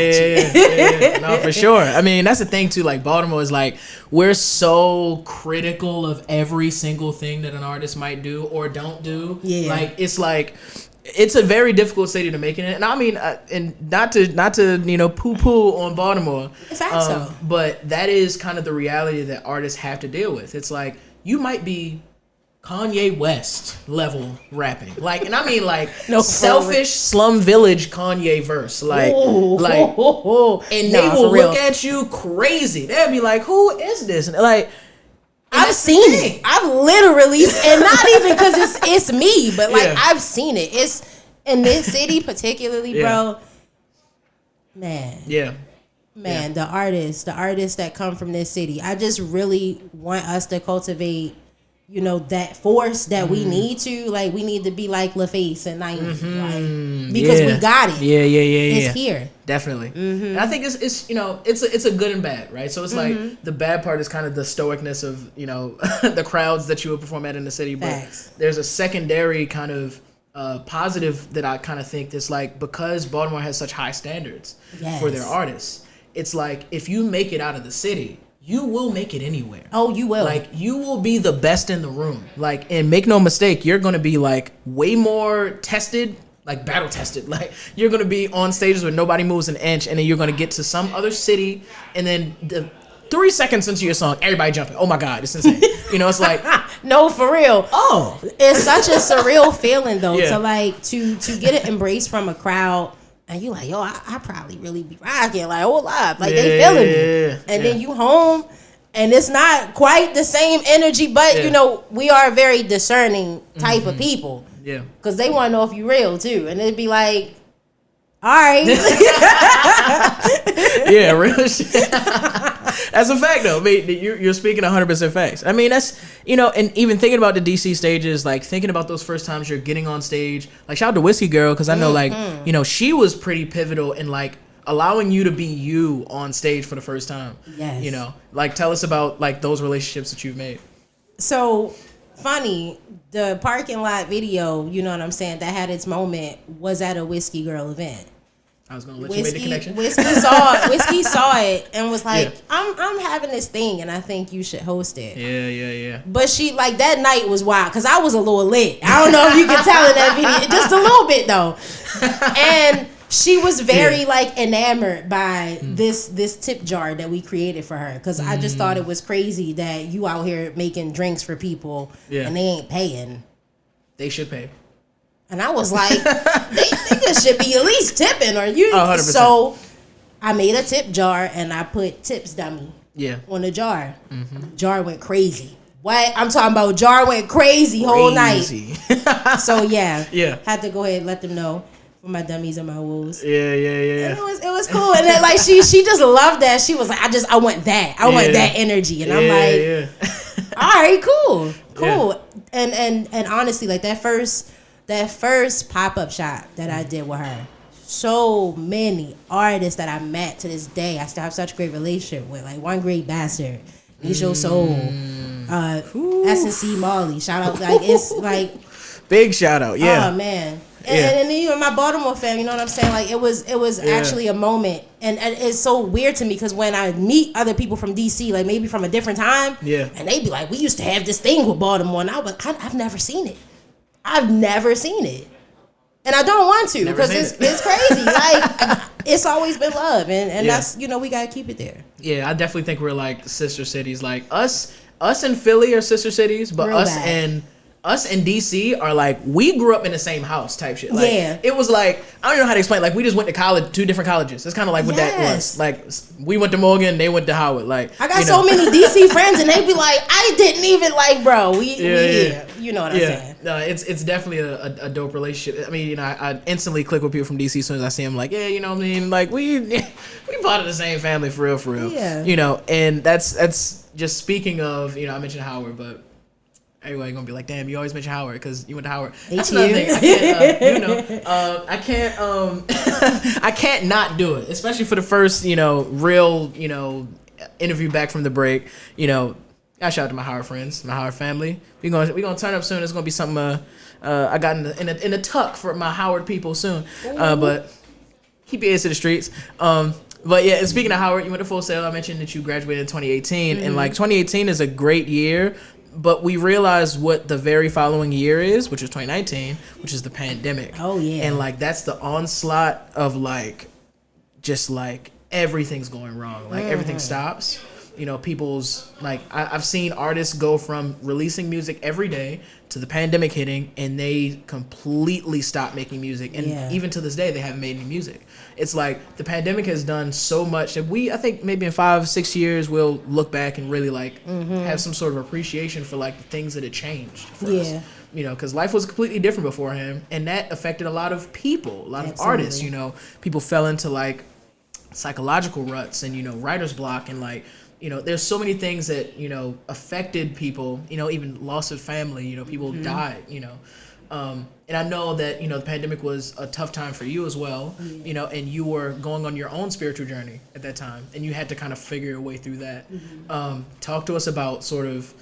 [SPEAKER 1] you.
[SPEAKER 2] No, for sure. I mean, that's the thing too. Like Baltimore is like, we're so critical of every single thing that an artist might do or don't do. Yeah. Like it's a very difficult city to make it in. And I mean, and not to poo-poo on Baltimore.
[SPEAKER 1] So.
[SPEAKER 2] But that is kind of the reality that artists have to deal with. It's like, you might be Kanye West level rapping. Like, and I mean like selfish Slum Village Kanye verse. Like, and they will look at you crazy. They'll be like, who is this? And like,
[SPEAKER 1] I've seen it. I've literally, and not even because it's me, but like I've seen it. It's in this city particularly, bro. Man. Yeah. Man, the artists that come from this city. I just really want us to cultivate, that force that we need to. Like, we need to be like LaFace and 90, like, because we got it.
[SPEAKER 2] Yeah.
[SPEAKER 1] It's here.
[SPEAKER 2] Definitely. And I think it's it's a good and bad, right? So it's like the bad part is kind of the stoicness of, the crowds that you would perform at in the city. But there's a secondary kind of positive that I kind of think that's like, because Baltimore has such high standards for their artists, it's like if you make it out of the city, you will make it anywhere.
[SPEAKER 1] Oh, you will.
[SPEAKER 2] Like, you will be the best in the room. Like, and make no mistake, you're going to be like way more tested, like battle tested. Like, you're going to be on stages where nobody moves an inch, and then you're going to get to some other city, and then the 3 seconds into your song, everybody jumping. Oh my God, it's insane. It's like,
[SPEAKER 1] no, for real. Oh, it's such a surreal feeling though to like to get an embrace from a crowd. And you like, yo, I probably really be rocking, like, whole live. Like, they feeling me. And then you home, and it's not quite the same energy, but, we are a very discerning type of people. Yeah. Because they want to know if you real, too. And it'd be like, all right.
[SPEAKER 2] Yeah, real shit. That's a fact, though. I mean, you're speaking 100% facts. I mean, that's, and even thinking about the DC stages, like thinking about those first times you're getting on stage, like shout out to Whiskey Girl, because I know, like, she was pretty pivotal in like allowing you to be you on stage for the first time. Yes. Like, tell us about like those relationships that you've made.
[SPEAKER 1] So funny, the parking lot video, you know what I'm saying, that had its moment was at a Whiskey Girl event.
[SPEAKER 2] I was gonna let you make the connection.
[SPEAKER 1] Whiskey saw it and was like, I'm having this thing and I think you should host it.
[SPEAKER 2] Yeah.
[SPEAKER 1] But she, like, that night was wild because I was a little lit. I don't know if you can tell in that video, just a little bit though. And she was very like enamored by this tip jar that we created for her, because I just thought it was crazy that you out here making drinks for people and they ain't paying.
[SPEAKER 2] They should pay.
[SPEAKER 1] And I was like, they should be at least tipping, or you.
[SPEAKER 2] 100%.
[SPEAKER 1] So I made a tip jar and I put tips dummy on the jar. Jar went crazy. What? I'm talking about jar went crazy whole night. So had to go ahead and let them know for my dummies and my woos.
[SPEAKER 2] Yeah.
[SPEAKER 1] And it was cool. And then like she just loved that. She was like, I want that. I want that energy. And I'm like, all right, cool. Yeah. And honestly, like that first pop-up shop that I did with her, so many artists that I met to this day I still have such a great relationship with. Like One Great Bastard, Nisho Soul, S&C Molly. Shout out, like it's like
[SPEAKER 2] big shout out,
[SPEAKER 1] oh man. And then my Baltimore fam, you know what I'm saying? Like it was actually a moment, and it's so weird to me because when I meet other people from DC, like maybe from a different time, and they be like, we used to have this thing with Baltimore, and I've never seen it. I've never seen it, and I don't want to because it's crazy. Like it's always been love, and that's we gotta keep it there.
[SPEAKER 2] Yeah, I definitely think we're like sister cities. Like us and Philly are sister cities, but real us bad. And us in DC are like, we grew up in the same house type shit. Like, it was like, I don't know how to explain. Like, we just went to college, 2 different colleges. It's kind of like what that was. Like, we went to Morgan, they went to Howard. Like,
[SPEAKER 1] I got so many DC friends, and they be like, I didn't even like, bro. We you know what I'm saying?
[SPEAKER 2] No, it's definitely a dope relationship. I mean, you know, I instantly click with people from DC as soon as I see them. Like, yeah, you know what I mean? Like, we part of the same family for real.
[SPEAKER 1] Yeah.
[SPEAKER 2] You know, and that's just speaking of, you know, I mentioned Howard, but everybody gonna be like, damn, you always mention Howard because you went to Howard. That's another thing. I can't not do it, especially for the first, you know, real, you know, interview back from the break. You know, I shout out to my Howard friends, my Howard family. We gonna turn up soon. It's gonna be something I got in a tuck for my Howard people soon. But keep your ears to the streets. But yeah, and speaking of Howard, you went to Full Sail. I mentioned that you graduated in 2018, and like 2018 is a great year. But we realized what the very following year is, which is 2019, which is the pandemic.
[SPEAKER 1] Oh, yeah.
[SPEAKER 2] And, like, that's the onslaught of, like, just, like, everything's going wrong. Like, everything stops. You know, people's, like, I've seen artists go from releasing music every day to the pandemic hitting, and they completely stopped making music. And even to this day, they haven't made any music. It's like the pandemic has done so much that I think maybe in 5-6 years, we'll look back and really, like, have some sort of appreciation for, like, the things that had changed for us. You know, because life was completely different before him, and that affected a lot of people, a lot of artists. You know, people fell into, like, psychological ruts and, you know, writer's block and, like, you know, there's so many things that, you know, affected people, you know, even loss of family, you know, people died, you know. And I know that, you know, the pandemic was a tough time for you as well, you know, and you were going on your own spiritual journey at that time, and you had to kind of figure your way through that. Talk to us about sort of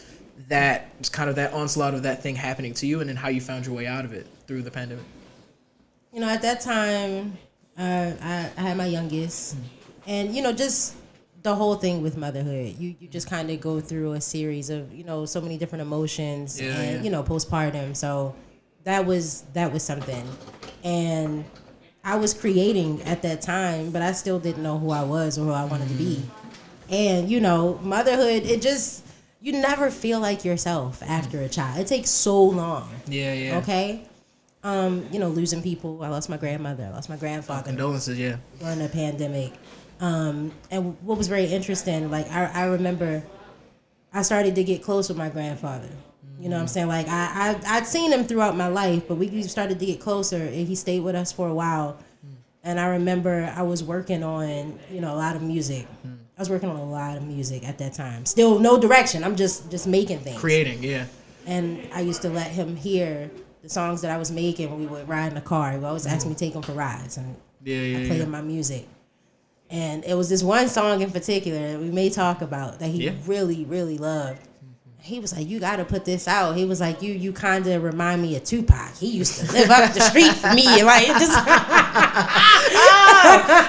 [SPEAKER 2] that, kind of that onslaught of that thing happening to you, and then how you found your way out of it through the pandemic.
[SPEAKER 1] You know, at that time, I had my youngest, and, you know, just the whole thing with motherhood, you just kind of go through a series of, you know, so many different emotions and you know, postpartum. So that was something, and I was creating at that time, but I still didn't know who I was or who I wanted to be. And, you know, motherhood, you never feel like yourself after a child. It takes so long. Okay. You know, losing people. I lost my grandmother. I lost my grandfather.
[SPEAKER 2] Condolences.
[SPEAKER 1] During the pandemic. And what was very interesting, like, I remember I started to get close with my grandfather. You know what I'm saying? Like, I'd seen him throughout my life, but we started to get closer, and he stayed with us for a while. And I remember I was working on, you know, a lot of music. I was working on a lot of music at that time. Still no direction. I'm just making things.
[SPEAKER 2] Creating,
[SPEAKER 1] And I used to let him hear the songs that I was making when we would ride in the car. He would always ask me to take him for rides, and I play him my music. And it was this one song in particular that we may talk about that he really, really loved. He was like, you got to put this out. He was like, you kind of remind me of Tupac. He used to live up the street for me. And like, it just...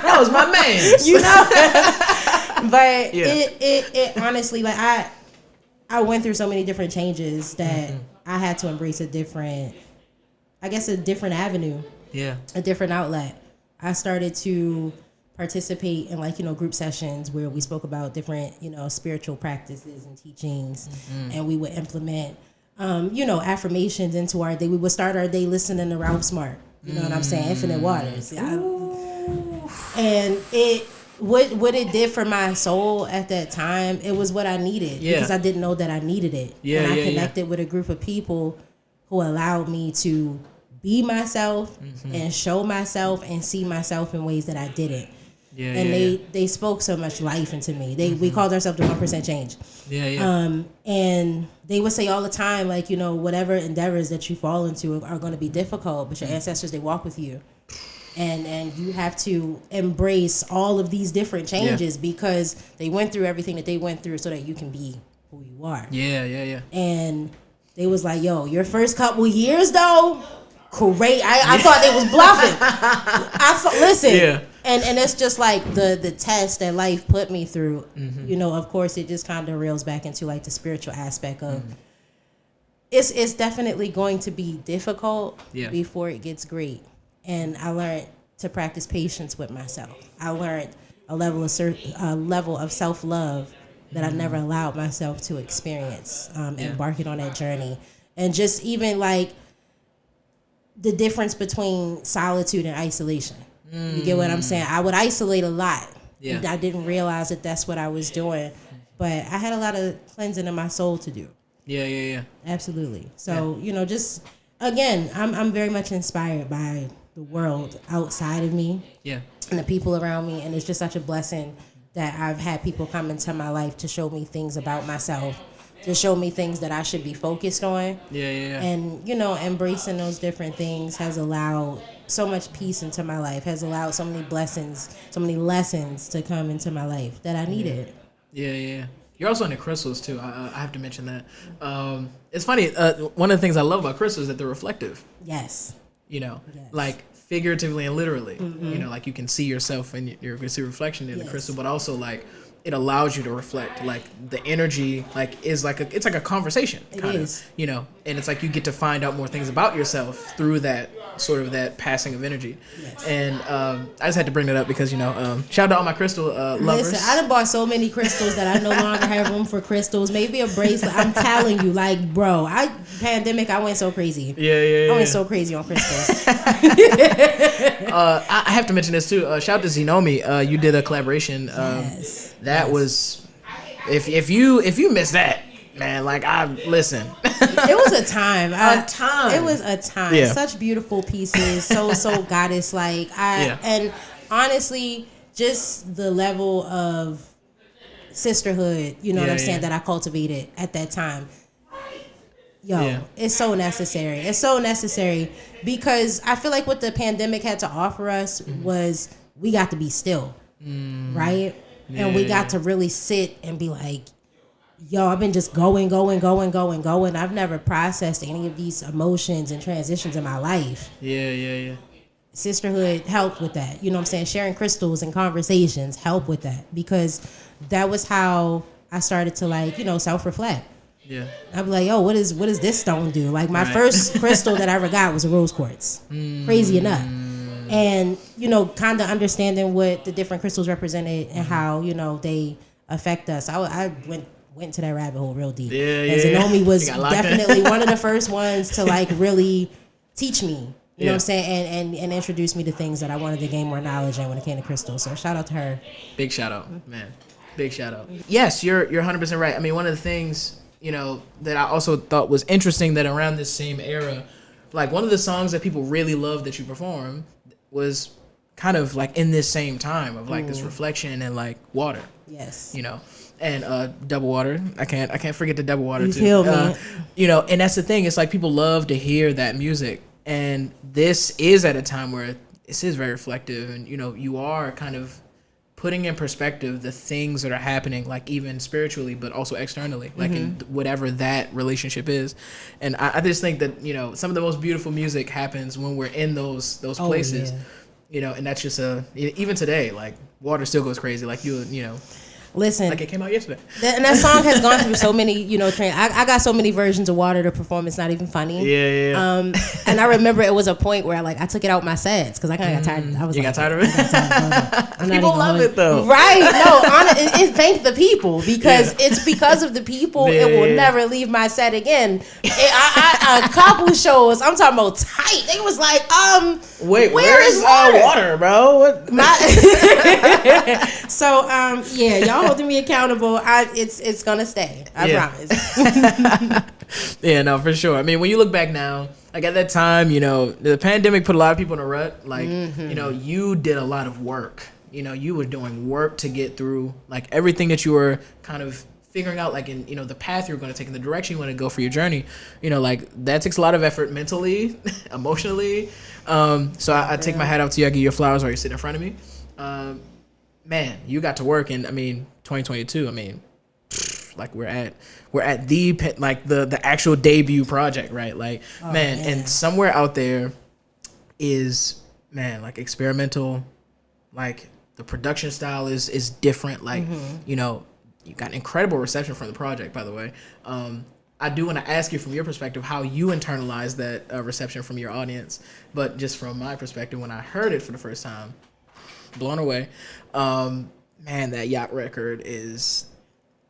[SPEAKER 2] that was my man.
[SPEAKER 1] You know? But it honestly, like, I went through so many different changes that I had to embrace a different avenue. A different outlet. I started to participate in, like, you know, group sessions where we spoke about different, you know, spiritual practices and teachings, and we would implement, you know, affirmations into our day. We would start our day listening to Ralph Smart. You know what I'm saying? Infinite Waters. And what it did for my soul at that time, it was what I needed because I didn't know that I needed it. And I connected with a group of people who allowed me to be myself and show myself and see myself in ways that I didn't. They spoke so much life into me. We called ourselves the 1% change. And they would say all the time, like, you know, whatever endeavors that you fall into are going to be difficult, but your ancestors, they walk with you. And you have to embrace all of these different changes because they went through everything that they went through so that you can be who you are. And they was like, yo, your first couple years, though, great. I thought they was bluffing. Listen. And it's just like the test that life put me through. You know, of course, it just kind of reels back into, like, the spiritual aspect of it's definitely going to be difficult before it gets great. And I learned to practice patience with myself. I learned a level of self-love that I never allowed myself to experience, embarking on that journey. And just even like the difference between solitude and isolation. You get what I'm saying? I would isolate a lot. Yeah. I didn't realize that that's what I was doing. But I had a lot of cleansing in my soul to do.
[SPEAKER 2] Yeah.
[SPEAKER 1] Absolutely. So, just, again, I'm very much inspired by the world outside of me. Yeah. And the people around me. And it's just such a blessing that I've had people come into my life to show me things about myself, to show me things that I should be focused on. Yeah. And, embracing those different things has allowed so much peace into my life, has allowed so many blessings, so many lessons to come into my life that I needed.
[SPEAKER 2] Yeah. You're also into crystals, too. I have to mention that. It's funny. One of the things I love about crystals is that they're reflective.
[SPEAKER 1] Yes.
[SPEAKER 2] Like figuratively and literally. Mm-hmm. Like you can see yourself and you can see reflection in the crystal, but also like it allows you to reflect. Like the energy, like is like it's like a conversation. It is. And it's like you get to find out more things about yourself through that sort of that passing of energy. Yes. And I just had to bring that up because shout out to all my crystal lovers.
[SPEAKER 1] Listen, I done bought so many crystals that I no longer have room for crystals. Maybe a bracelet. I'm telling you, like, bro, pandemic, I went so crazy. Yeah. I went so crazy on crystals.
[SPEAKER 2] I have to mention this too. Shout out to Zenomi. You did a collaboration.
[SPEAKER 1] Yes.
[SPEAKER 2] That was, if you missed that, man, like listen.
[SPEAKER 1] It was a time.
[SPEAKER 2] It
[SPEAKER 1] was a time. Yeah. Such beautiful pieces. So goddess like. And honestly, just the level of sisterhood, what I'm saying, that I cultivated at that time. It's so necessary. It's so necessary because I feel like what the pandemic had to offer us was we got to be still, right? And we got to really sit and be like, I've been just going. I've never processed any of these emotions and transitions in my life.
[SPEAKER 2] Yeah.
[SPEAKER 1] Sisterhood helped with that. You know what I'm saying? Sharing crystals and conversations help with that because that was how I started to self-reflect. Yeah. I'd be like, what does this stone do? Like my first crystal that I ever got was a rose quartz. Crazy enough. And, kind of understanding what the different crystals represented and how, they affect us. I went into that rabbit hole real deep. And Zenomi was definitely one of the first ones to really teach me, you know what I'm saying, and introduce me to things that I wanted to gain more knowledge in when it came to crystals. So shout out to her.
[SPEAKER 2] Big shout out, man. Big shout out. Yes, you're 100% right. I mean, one of the things, that I also thought was interesting that around this same era, like one of the songs that people really loved that you performed was kind of like in this same time of like this reflection and like water.
[SPEAKER 1] Yes.
[SPEAKER 2] And Double Water. I can't forget the Double Water too.
[SPEAKER 1] Feel me.
[SPEAKER 2] And that's the thing. It's like people love to hear that music, and this is at a time where this is very reflective, and you are kind of putting in perspective the things that are happening, like even spiritually, but also externally, like in whatever that relationship is. And I just think that some of the most beautiful music happens when we're in those places. And that's just even today, like water still goes crazy, like
[SPEAKER 1] Listen,
[SPEAKER 2] like it came out yesterday.
[SPEAKER 1] And that song has gone through so many, I got so many versions of Water to perform. It's not even funny.
[SPEAKER 2] Yeah.
[SPEAKER 1] And I remember it was a point where I took it out my sets because I kind of got tired.
[SPEAKER 2] Got tired of it? People love it though.
[SPEAKER 1] Right. No, thank the people because it's because of the people. It will never leave my set again. A couple shows, I'm talking about tight. They was like,
[SPEAKER 2] wait, where is Water, bro? What?
[SPEAKER 1] So, y'all holding me accountable. It's gonna stay. I promise.
[SPEAKER 2] Yeah, no, for sure. I mean, when you look back now, like at that time, the pandemic put a lot of people in a rut. Like, you did a lot of work. You were doing work to get through like everything that you were kind of figuring out, like in the path you're going to take and the direction you want to go for your journey. Like that takes a lot of effort mentally, emotionally. So I take my hat off to you. I give you your flowers while you're sitting in front of me. Man, you got to work, and I mean, 2022. I mean, like we're at the actual debut project, right? Like, and somewhere out there is like experimental, like the production style is different. Like, you got incredible reception from the project, by the way. I do want to ask you from your perspective how you internalize that reception from your audience, but just from my perspective, when I heard it for the first time. Blown away. Man, that yacht record is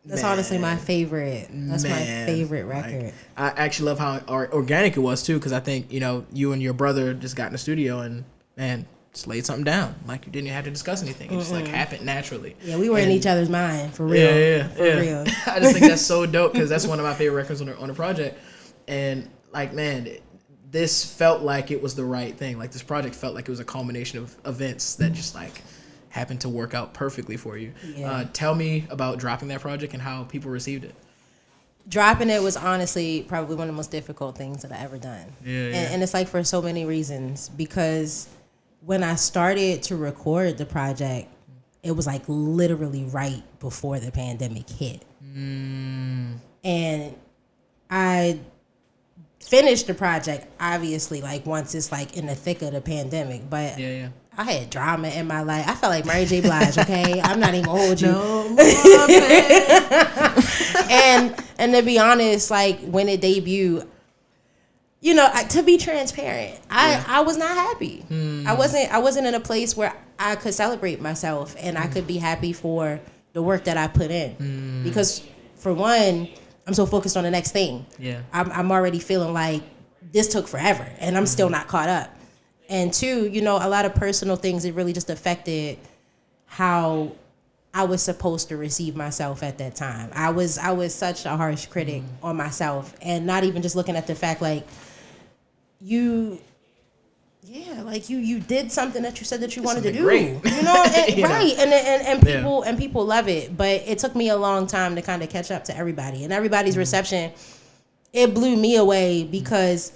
[SPEAKER 1] That's honestly my favorite. That's my favorite record.
[SPEAKER 2] Like, I actually love how organic it was too, because I think you and your brother just got in the studio and just laid something down. Like you didn't even have to discuss anything. It just like happened naturally.
[SPEAKER 1] Yeah, we were in each other's mind for real. For real.
[SPEAKER 2] I just think that's so dope because that's one of my favorite records on the project. And like, man, this felt like it was the right thing. Like this project felt like it was a culmination of events that just like happened to work out perfectly for you. Yeah. Tell me about dropping that project and how people received it.
[SPEAKER 1] Dropping it was honestly probably one of the most difficult things that I ever done. And it's like for so many reasons, because when I started to record the project, it was like literally right before the pandemic hit. And I finished the project obviously like once it's like in the thick of the pandemic, but I had drama in my life. I felt like Mary J. Blige, okay? I'm not even gonna hold you. No, and to be honest, like when it debuted, you know, to be transparent, I was not happy. I wasn't in a place where I could celebrate myself and I could be happy for the work that I put in. Because for one, I'm so focused on the next thing. Yeah, I'm already feeling like this took forever and I'm still not caught up. And two, you know, a lot of personal things, it really just affected how I was supposed to receive myself at that time. I was such a harsh critic on myself, and not even just looking at the fact like you did something that you said that you wanted to do. Great. You know, and, right. And people love it. But it took me a long time to kind of catch up to everybody. And everybody's reception, it blew me away because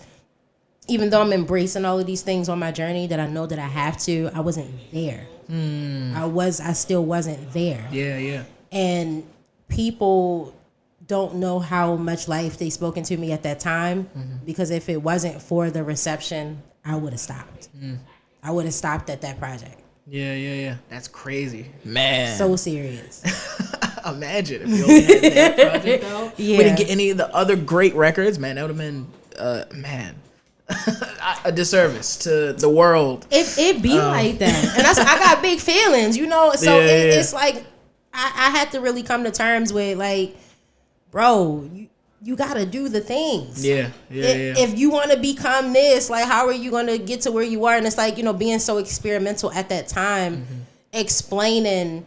[SPEAKER 1] even though I'm embracing all of these things on my journey that I know that I have to, I wasn't there. I still wasn't there. Yeah. And people don't know how much life they spoken to me at that time, because if it wasn't for the reception, I would have stopped. I would have stopped at that project. Yeah. That's crazy, man. So serious.
[SPEAKER 2] Imagine if you only had that project though. Yeah. We didn't get any of the other great records, man. That would have been, a disservice to the world.
[SPEAKER 1] It be like that, and that's I got big feelings, you know. So it's like I had to really come to terms with like, bro, you gotta do the things. If you want to become this, like, how are you gonna get to where you are? And it's like, you know, being so experimental at that time, explaining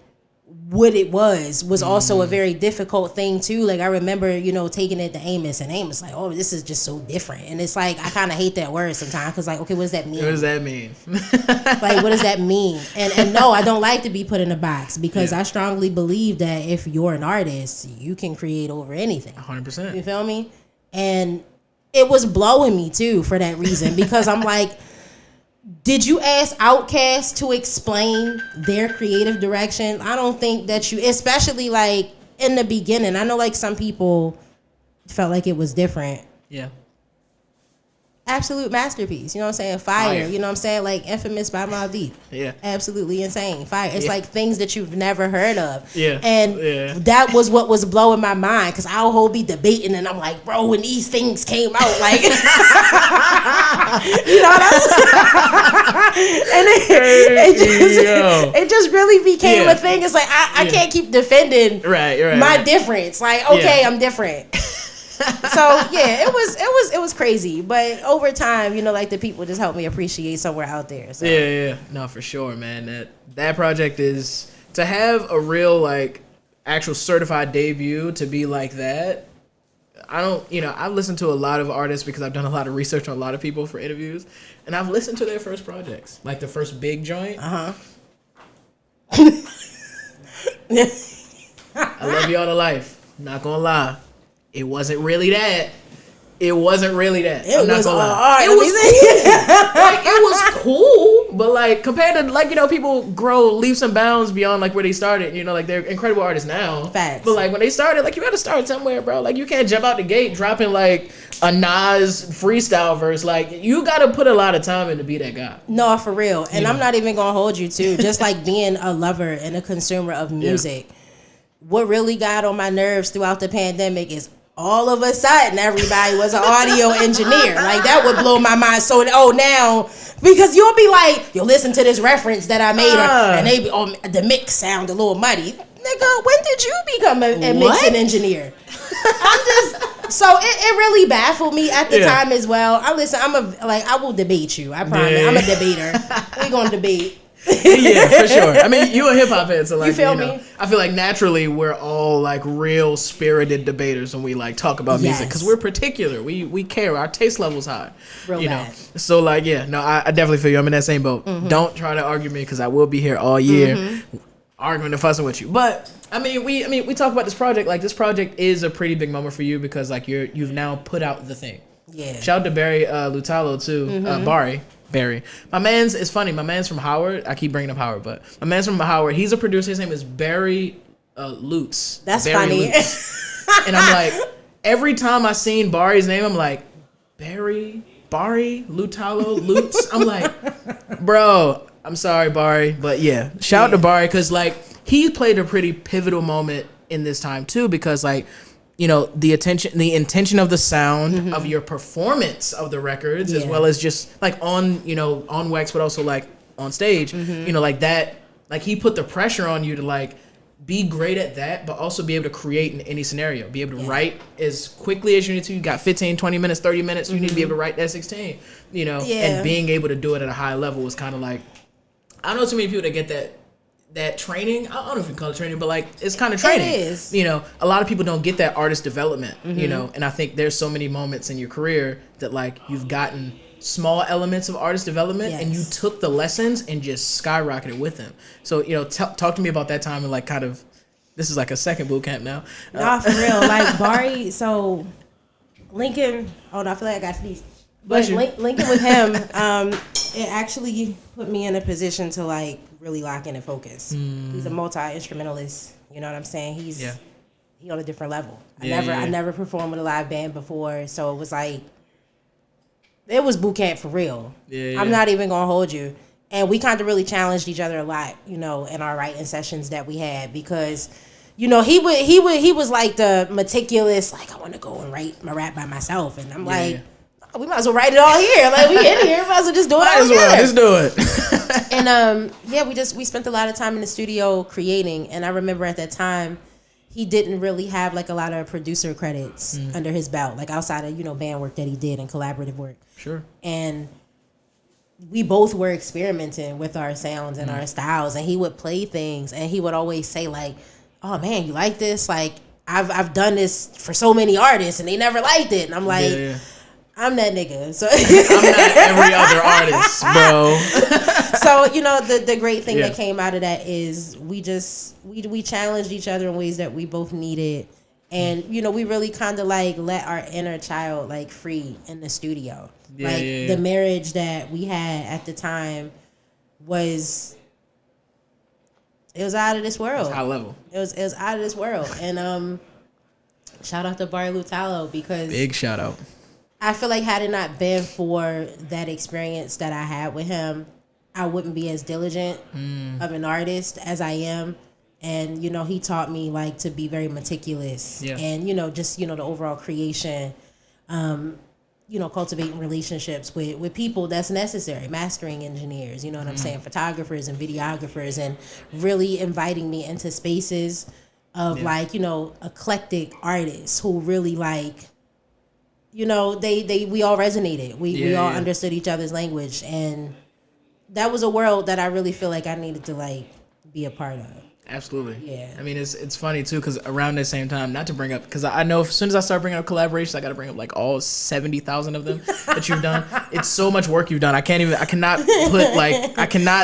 [SPEAKER 1] what it was also a very difficult thing too. Like I remember, you know, taking it to Amos, and Amos like, oh, this is just so different. And it's like I kind of hate that word sometimes, because like, okay, what does that mean?
[SPEAKER 2] What does that mean?
[SPEAKER 1] Like, what does that mean? And no, I don't like to be put in a box, because I strongly believe that if you're an artist, you can create over anything. 100%. You feel me? And it was blowing me too for that reason, because I'm like, did you ask Outkast to explain their creative direction? I don't think that you, especially like in the beginning. I know like some people felt like it was different. Yeah. Absolute masterpiece. You know what I'm saying? Fire. You know what I'm saying? Like Infamous by Mobb Deep. Yeah. Absolutely insane. Fire. It's like things that you've never heard of. Yeah. And that was what was blowing my mind, because I'll whole be debating and I'm like, bro, when these things came out, like, you know what I'm And it just really became a thing. It's like I can't keep defending my difference. Like, okay, I'm different. So yeah, it was crazy, but over time, you know, like the people just helped me appreciate somewhere out there. So.
[SPEAKER 2] Yeah, no, for sure, man. That project is to have a real like actual certified debut to be like that. I've listened to a lot of artists because I've done a lot of research on a lot of people for interviews, and I've listened to their first projects, like the first big joint. I Love You All the Life. Not gonna lie. It wasn't really that. I'm not gonna lie. It was cool. Like, it was cool, but like compared to like, you know, people grow leaps and bounds beyond like where they started. You know, like they're incredible artists now. Facts. But like when they started, like you got to start somewhere, bro. Like you can't jump out the gate dropping like a Nas freestyle verse. Like you got to put a lot of time in to be that guy.
[SPEAKER 1] No, for real. And I'm not even gonna hold you too. Just like being a lover and a consumer of music. What really got on my nerves throughout the pandemic is all of a sudden everybody was an audio engineer. Like that would blow my mind. So now, because you'll be like, you'll listen to this reference that I made, and they be, the mix sound a little muddy. nigga, when did you become a mixing engineer? So it really baffled me at the time as well. I will debate you. I promise. Yeah. I'm a debater. We're gonna debate.
[SPEAKER 2] Yeah, for sure. I mean, you a hip hop head, so like,
[SPEAKER 1] you feel me?
[SPEAKER 2] I feel like naturally we're all like real spirited debaters when we like talk about music because we're particular. We care. Our taste level's high.
[SPEAKER 1] Real bad.
[SPEAKER 2] So like, I definitely feel you. I'm in that same boat. Mm-hmm. Don't try to argue me because I will be here all year arguing and fussing with you. But we talk about this project. Like, this project is a pretty big moment for you because like you've now put out the thing. Yeah. Shout out to Barry Lutalo too. Barry. It's funny. My man's from Howard. I keep bringing up Howard, but my man's from Howard. He's a producer. His name is Barry Lutz.
[SPEAKER 1] That's
[SPEAKER 2] Barry
[SPEAKER 1] funny.
[SPEAKER 2] Lutz. And I'm like, every time I seen Barry's name, I'm like, Barry Lutalo, Lutz. I'm like, bro, I'm sorry, Barry. But yeah, shout out to Barry because like he played a pretty pivotal moment in this time too because like, the intention of the sound of your performance of the records, as well as just like on wax, but also like on stage, like that, like he put the pressure on you to like be great at that, but also be able to create in any scenario, be able to write as quickly as you need to. You got 15, 20 minutes, 30 minutes. You need to be able to write that 16, and being able to do it at a high level was kind of like, I don't know too many people that get that training. I don't know if you can call it training, but like it's kind of training. It is. A lot of people don't get that artist development, and I think there's so many moments in your career that like you've gotten small elements of artist development and you took the lessons and just skyrocketed with them. So, talk to me about that time and like kind of, this is like a second boot camp now.
[SPEAKER 1] Nah, for real. Like Barry, so Lincoln, I feel like I got sneezed. But Lincoln with him, it actually put me in a position to like really lock in and focus. He's a multi-instrumentalist. You know what I'm saying? He on a different level. I never performed with a live band before, so it was like, it was boot camp for real. I'm not even gonna hold you. And we kind of really challenged each other a lot, in our writing sessions that we had because, he was like the meticulous, like, I want to go and write my rap by myself, and I'm like, we might as well write it all here. Like, we in here, might as well just do it all together.
[SPEAKER 2] Just do it.
[SPEAKER 1] And we spent a lot of time in the studio creating, and I remember at that time he didn't really have like a lot of producer credits under his belt, like outside of band work that he did and collaborative work.
[SPEAKER 2] Sure.
[SPEAKER 1] And we both were experimenting with our sounds and our styles, and he would play things, and he would always say like, "Oh man, you like this? Like I've done this for so many artists, and they never liked it." And I'm like, I'm that nigga. So
[SPEAKER 2] I'm not every other artist, bro.
[SPEAKER 1] So the great thing that came out of that is we challenged each other in ways that we both needed, and we really kind of like let our inner child like free in the studio. The marriage that we had at the time was out of this world.
[SPEAKER 2] It was high level.
[SPEAKER 1] It was out of this world, and shout out to Barry Lutalo because
[SPEAKER 2] big shout out.
[SPEAKER 1] I feel like had it not been for that experience that I had with him, I wouldn't be as diligent of an artist as I am. And, he taught me like to be very meticulous and, just, the overall creation, cultivating relationships with people that's necessary, mastering engineers, you know what I'm saying, photographers and videographers, and really inviting me into spaces of like, eclectic artists who really like, we all resonated. We all understood each other's language, and that was a world that I really feel like I needed to like be a part of.
[SPEAKER 2] Absolutely.
[SPEAKER 1] Yeah.
[SPEAKER 2] I mean, it's funny too because around the same time, not to bring up, because I know as soon as I start bringing up collaborations, I got to bring up like all 70,000 of them that you've done. It's so much work you've done. I cannot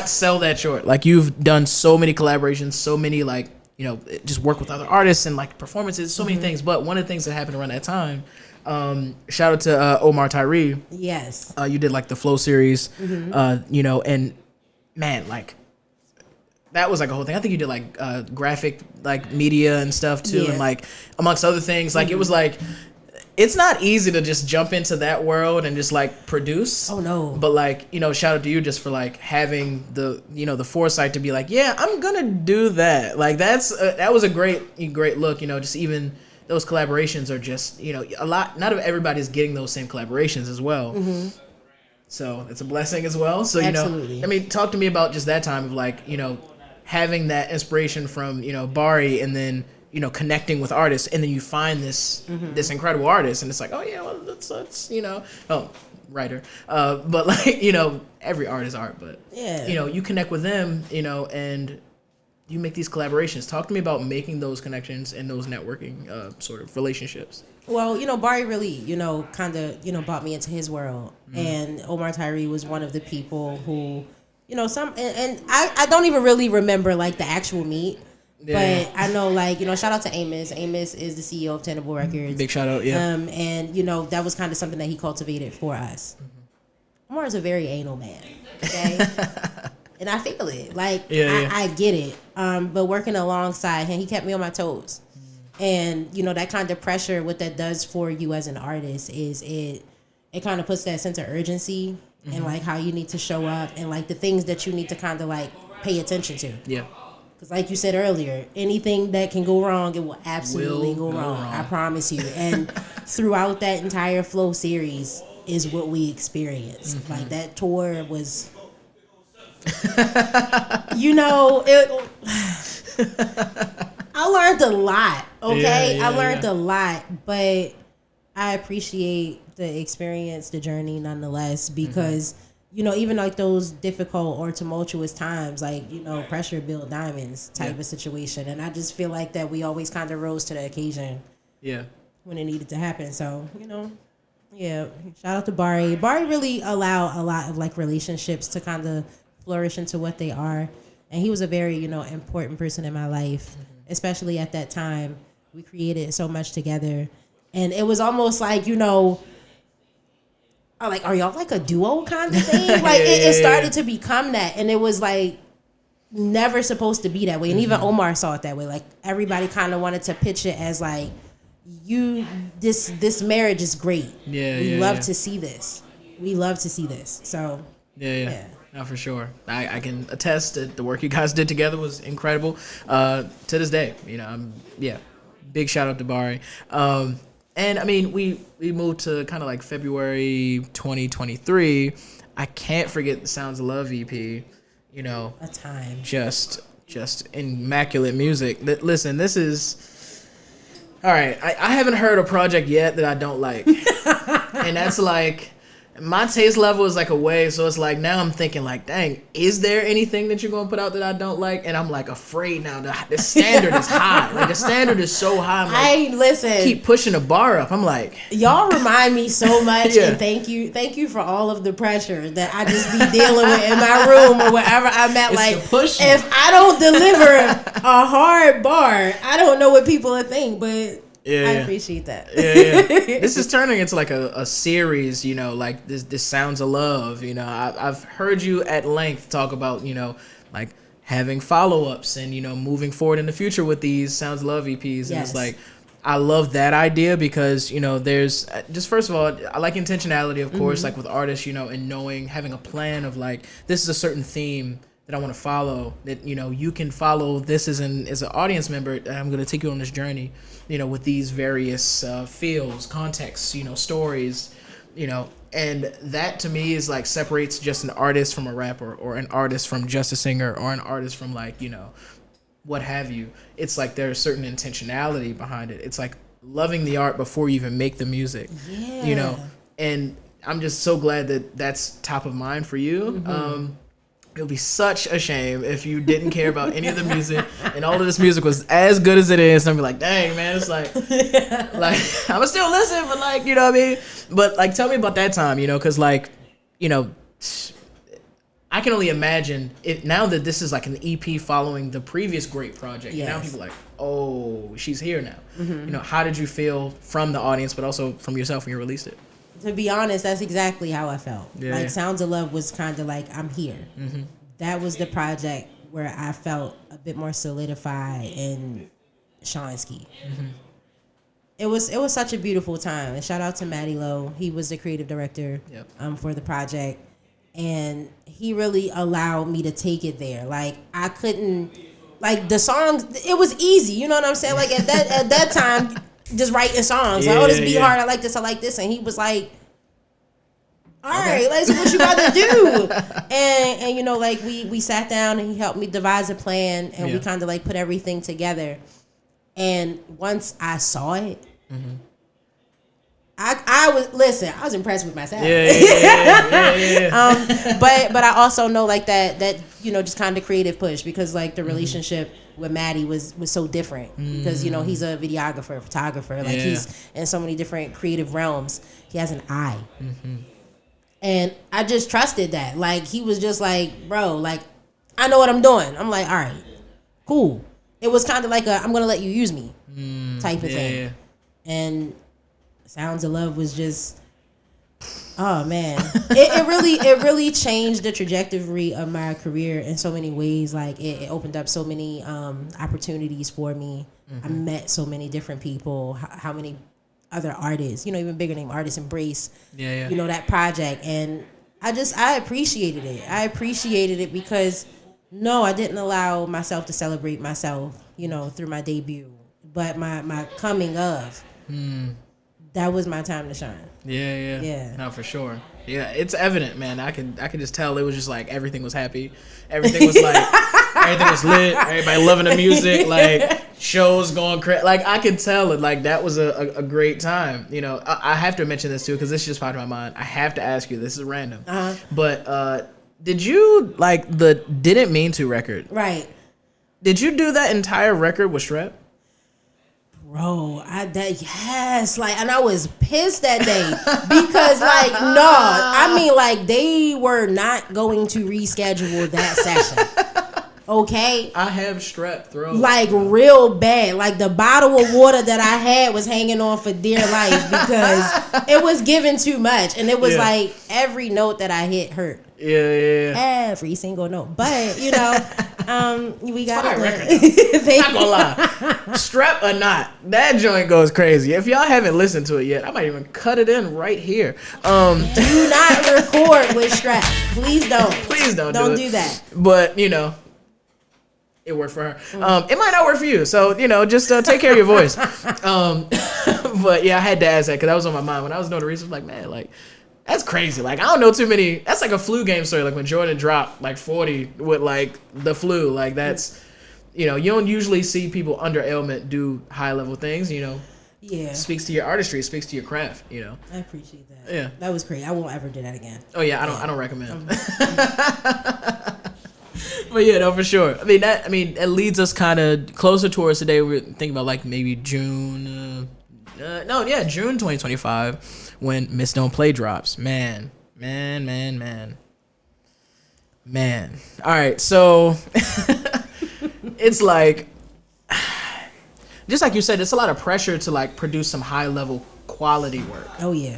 [SPEAKER 2] sell that short. Like, you've done so many collaborations, so many like, just work with other artists and like performances, so many things. But one of the things that happened around that time, shout out to Omar Tyree.
[SPEAKER 1] Yes.
[SPEAKER 2] You did like the Flow series, and man, like that was like a whole thing. I think you did like graphic like media and stuff too, and like amongst other things, like it was like, it's not easy to just jump into that world and just like produce.
[SPEAKER 1] Oh no.
[SPEAKER 2] But like, shout out to you just for like having the, the foresight to be like, yeah, I'm gonna do that. Like that was a great look, just even those collaborations are just, a lot, not everybody's getting those same collaborations as well. So it's a blessing as well. So,
[SPEAKER 1] absolutely.
[SPEAKER 2] I mean, talk to me about just that time of like, having that inspiration from, you know, Bari, and then, you know, connecting with artists, and then you find this incredible artist, and it's like, oh yeah, well, let's you know, writer, but like, you know, every art is art, but you know, you connect with them, you know, and you make these collaborations. Talk to me about making those connections and those networking sort of relationships.
[SPEAKER 1] Well, you know, Bari really, you know, kind of, you know, brought me into his world, and Omar Tyree was one of the people who, you know, and I don't even really remember like the actual meet. Yeah. But I know, like, you know, shout out to Amos. Amos is the CEO of Tenable Records.
[SPEAKER 2] Big shout out, yeah.
[SPEAKER 1] And, you know, that was kind of something that he cultivated for us. Omar is a very anal man, okay? And I feel it. Like, I get it. But working alongside him, he kept me on my toes. And, you know, that kind of pressure, what that does for you as an artist is it kind of puts that sense of urgency and, like, how you need to show up and, like, the things that you need to kind of, like, pay attention to.
[SPEAKER 2] Yeah.
[SPEAKER 1] Because like you said earlier, anything that can go wrong, it will absolutely go wrong. I promise you. And throughout that entire Flow series is what we experienced. Like, that tour was, you know, I learned a lot, okay? I learned a lot, but I appreciate the experience, the journey nonetheless, because you know, even like those difficult or tumultuous times, like, you know, pressure build diamonds type of situation. And I just feel like that we always kind of rose to the occasion. Yeah. When it needed to happen. So, you know, shout out to Bari. Bari really allowed a lot of like relationships to kind of flourish into what they are. And he was a very, you know, important person in my life, especially at that time. We created so much together. And it was almost like, you know, like, are y'all like a duo kind of thing? Like, it started to become that. And it was like never supposed to be that way. And even Omar saw it that way. Like, everybody kind of wanted to pitch it as like, this marriage is great. We love to see this. We love to see this. So, yeah.
[SPEAKER 2] No, for sure. I can attest that the work you guys did together was incredible. To this day, you know, big shout out to Bari. And I mean, we moved to kind of like February 2023. I can't forget the Sounds of Love EP. You know,
[SPEAKER 1] a time.
[SPEAKER 2] Just immaculate music. Listen, this is all right. I haven't heard a project yet that I don't like, and that's like. My taste level is like a wave, so it's like now I'm thinking like, dang, is there anything that you're gonna put out that I don't like? And I'm like afraid now. The standard is high. Like, the standard is so high. I'm like,
[SPEAKER 1] listen.
[SPEAKER 2] Keep pushing the bar up. I'm like,
[SPEAKER 1] y'all remind me so much, and thank you for all of the pressure that I just be dealing with in my room or wherever I'm at. It's like, if I don't deliver a hard bar, I don't know what people will think, but. I appreciate that.
[SPEAKER 2] This is turning into like a series, you know, like this Sounds of Love. You know, I've heard you at length talk about, you know, like having follow-ups and, you know, moving forward in the future with these Sounds of Love EPs. And it's like, I love that idea because, you know, there's just, first of all, I like intentionality, of course, like with artists, you know, and knowing, having a plan of like, this is a certain theme that I want to follow, that, you know, you can follow this as an audience member, and I'm going to take you on this journey, you know, with these various feels, contexts, you know, stories, you know, and that to me is like separates just an artist from a rapper, or an artist from just a singer, or an artist from like, you know, what have you. It's like there's certain intentionality behind it. It's like loving the art before you even make the music, you know, and I'm just so glad that that's top of mind for you. It would be such a shame if you didn't care about any of the music and all of this music was as good as it is. And I'd be like, dang, man, it's like I'ma still listen, but like, you know what I mean? But like, tell me about that time, you know, because like, you know, I can only imagine it now that this is like an EP following the previous great project. Yes. Now people are like, oh, she's here now. You know, how did you feel from the audience, but also from yourself when you released it?
[SPEAKER 1] To be honest, that's exactly how I felt. Like, Sounds of Love was kind of like, I'm here. That was the project where I felt a bit more solidified in Shonski. It was such a beautiful time. And shout out to Matty Lowe. He was the creative director for the project. And he really allowed me to take it there. Like, I couldn't, like, the songs, it was easy. You know what I'm saying? Like, at that time, just writing songs. Like, oh, this beat hard. I like this. And he was like, all right, like, so what you about to do? And you know, like, we sat down and he helped me devise a plan, and we kind of like put everything together. And once I saw it, I was impressed with myself. But I also know like that you know, just kind of creative push, because like the relationship with Maddie was so different, because you know, he's a videographer, photographer, like he's in so many different creative realms. He has an eye. And I just trusted that. Like, he was just like, bro, like, I know what I'm doing. I'm like, all right, cool. It was kind of like a, I'm going to let you use me type of thing. Yeah. And Sounds of Love was just, oh, man. it really changed the trajectory of my career in so many ways. Like, it opened up so many opportunities for me. I met so many different people. How many other artists, you know, even bigger name artists embrace, you know, that project. And I appreciated it. I appreciated it because, no, I didn't allow myself to celebrate myself, you know, through my debut. But my coming of, that was my time to shine. Yeah.
[SPEAKER 2] No, for sure. Yeah, it's evident, man. I can just tell it was just like everything was happy. Everything was like, everything was lit. Everybody loving the music. Like, shows going crazy. Like, I could tell it. Like, that was a great time. You know, I have to mention this too, because this just popped in my mind. I have to ask you. This is random. But did you like the Didn't Mean To record?
[SPEAKER 1] Right.
[SPEAKER 2] Did you do that entire record with Strep?
[SPEAKER 1] Bro, yes, like, and I was pissed that day because, like, no, I mean, like, they were not going to reschedule that session. Okay,
[SPEAKER 2] I have strep throat,
[SPEAKER 1] like, real bad. Like, the bottle of water that I had was hanging on for dear life because it was giving too much, and it was like every note that I hit hurt. Every single note. But, you know, we got it.
[SPEAKER 2] Not gonna lie. Strep or not, that joint goes crazy. If y'all haven't listened to it yet, I might even cut it in right here.
[SPEAKER 1] Do not record with Strep. Please don't.
[SPEAKER 2] Please don't
[SPEAKER 1] do that.
[SPEAKER 2] But, you know, it worked for her. It might not work for you. So, you know, just take care of your voice. But, yeah, I had to ask that because that was on my mind. When I was doing the research, like, man, like, that's crazy. Like, I don't know too many. That's like a flu game story. Like when Jordan dropped like 40 with like the flu. Like, that's, you know, you don't usually see people under ailment do high level things. You know. Yeah. Speaks to your artistry. Speaks to your craft. You know.
[SPEAKER 1] I appreciate that.
[SPEAKER 2] Yeah.
[SPEAKER 1] That was crazy. I won't ever do that again.
[SPEAKER 2] Oh yeah. I don't recommend. But yeah, no, for sure. I mean, it leads us kind of closer towards today. We're thinking about like maybe June. June 2025. When Miss Don't Play drops. Man. All right, so it's like, just like you said, it's a lot of pressure to like produce some high level quality work.
[SPEAKER 1] Oh yeah.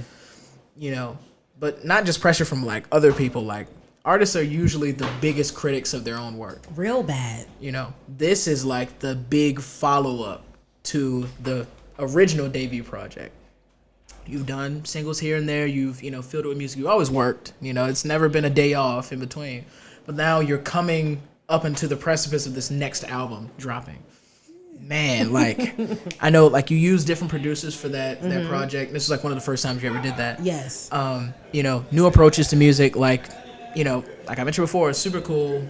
[SPEAKER 2] You know, but not just pressure from like other people. Like, artists are usually the biggest critics of their own work.
[SPEAKER 1] Real bad.
[SPEAKER 2] You know, this is like the big follow up to the original debut project. You've done singles here and there. You've, you know, filled it with music. You've always worked. You know, it's never been a day off in between. But now you're coming up into the precipice of this next album dropping. Man, like, I know, like, you use different producers for that project. This is like one of the first times you ever did that.
[SPEAKER 1] Yes.
[SPEAKER 2] You know, new approaches to music. Like, you know, like I mentioned before, it's super cool.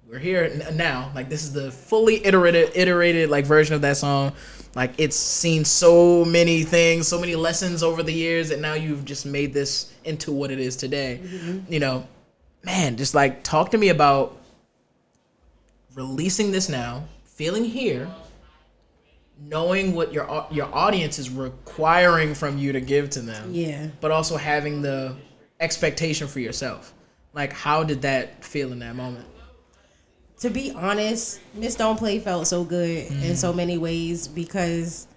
[SPEAKER 2] We're here now. Like, this is the fully iterated like version of that song. Like, it's seen so many things, so many lessons over the years, and now you've just made this into what it is today. You know, man, just like talk to me about releasing this now, feeling here, knowing what your audience is requiring from you to give to them. Yeah. But also having the expectation for yourself. Like, how did that feel in that moment?
[SPEAKER 1] To be honest, Miss Don't Play felt so good in so many ways because,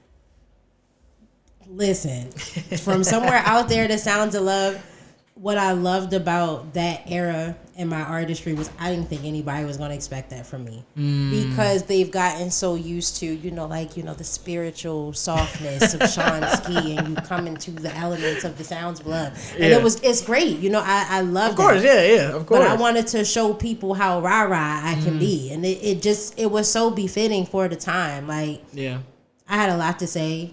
[SPEAKER 1] listen, from somewhere out there to Sounds of Love, what I loved about that era in my artistry was I didn't think anybody was going to expect that from me because they've gotten so used to, you know, like, you know, the spiritual softness of Shon Ski, and you come into the elements of the Sounds of Love. And it's great. You know, I love that.
[SPEAKER 2] Of course, yeah, of course.
[SPEAKER 1] But I wanted to show people how rah-rah I can be. And it was so befitting for the time. Like, I had a lot to say.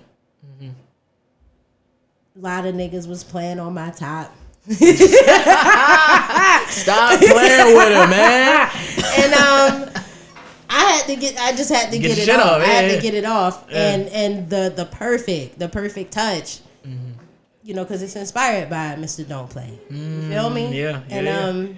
[SPEAKER 1] A lot of niggas was playing on my top.
[SPEAKER 2] Stop playing with him, man.
[SPEAKER 1] And I just had to get it off. I had to get it off.
[SPEAKER 2] Yeah.
[SPEAKER 1] And the perfect touch. Mm-hmm. You know, because it's inspired by Mr. Don't Play. You feel me?
[SPEAKER 2] Yeah.
[SPEAKER 1] And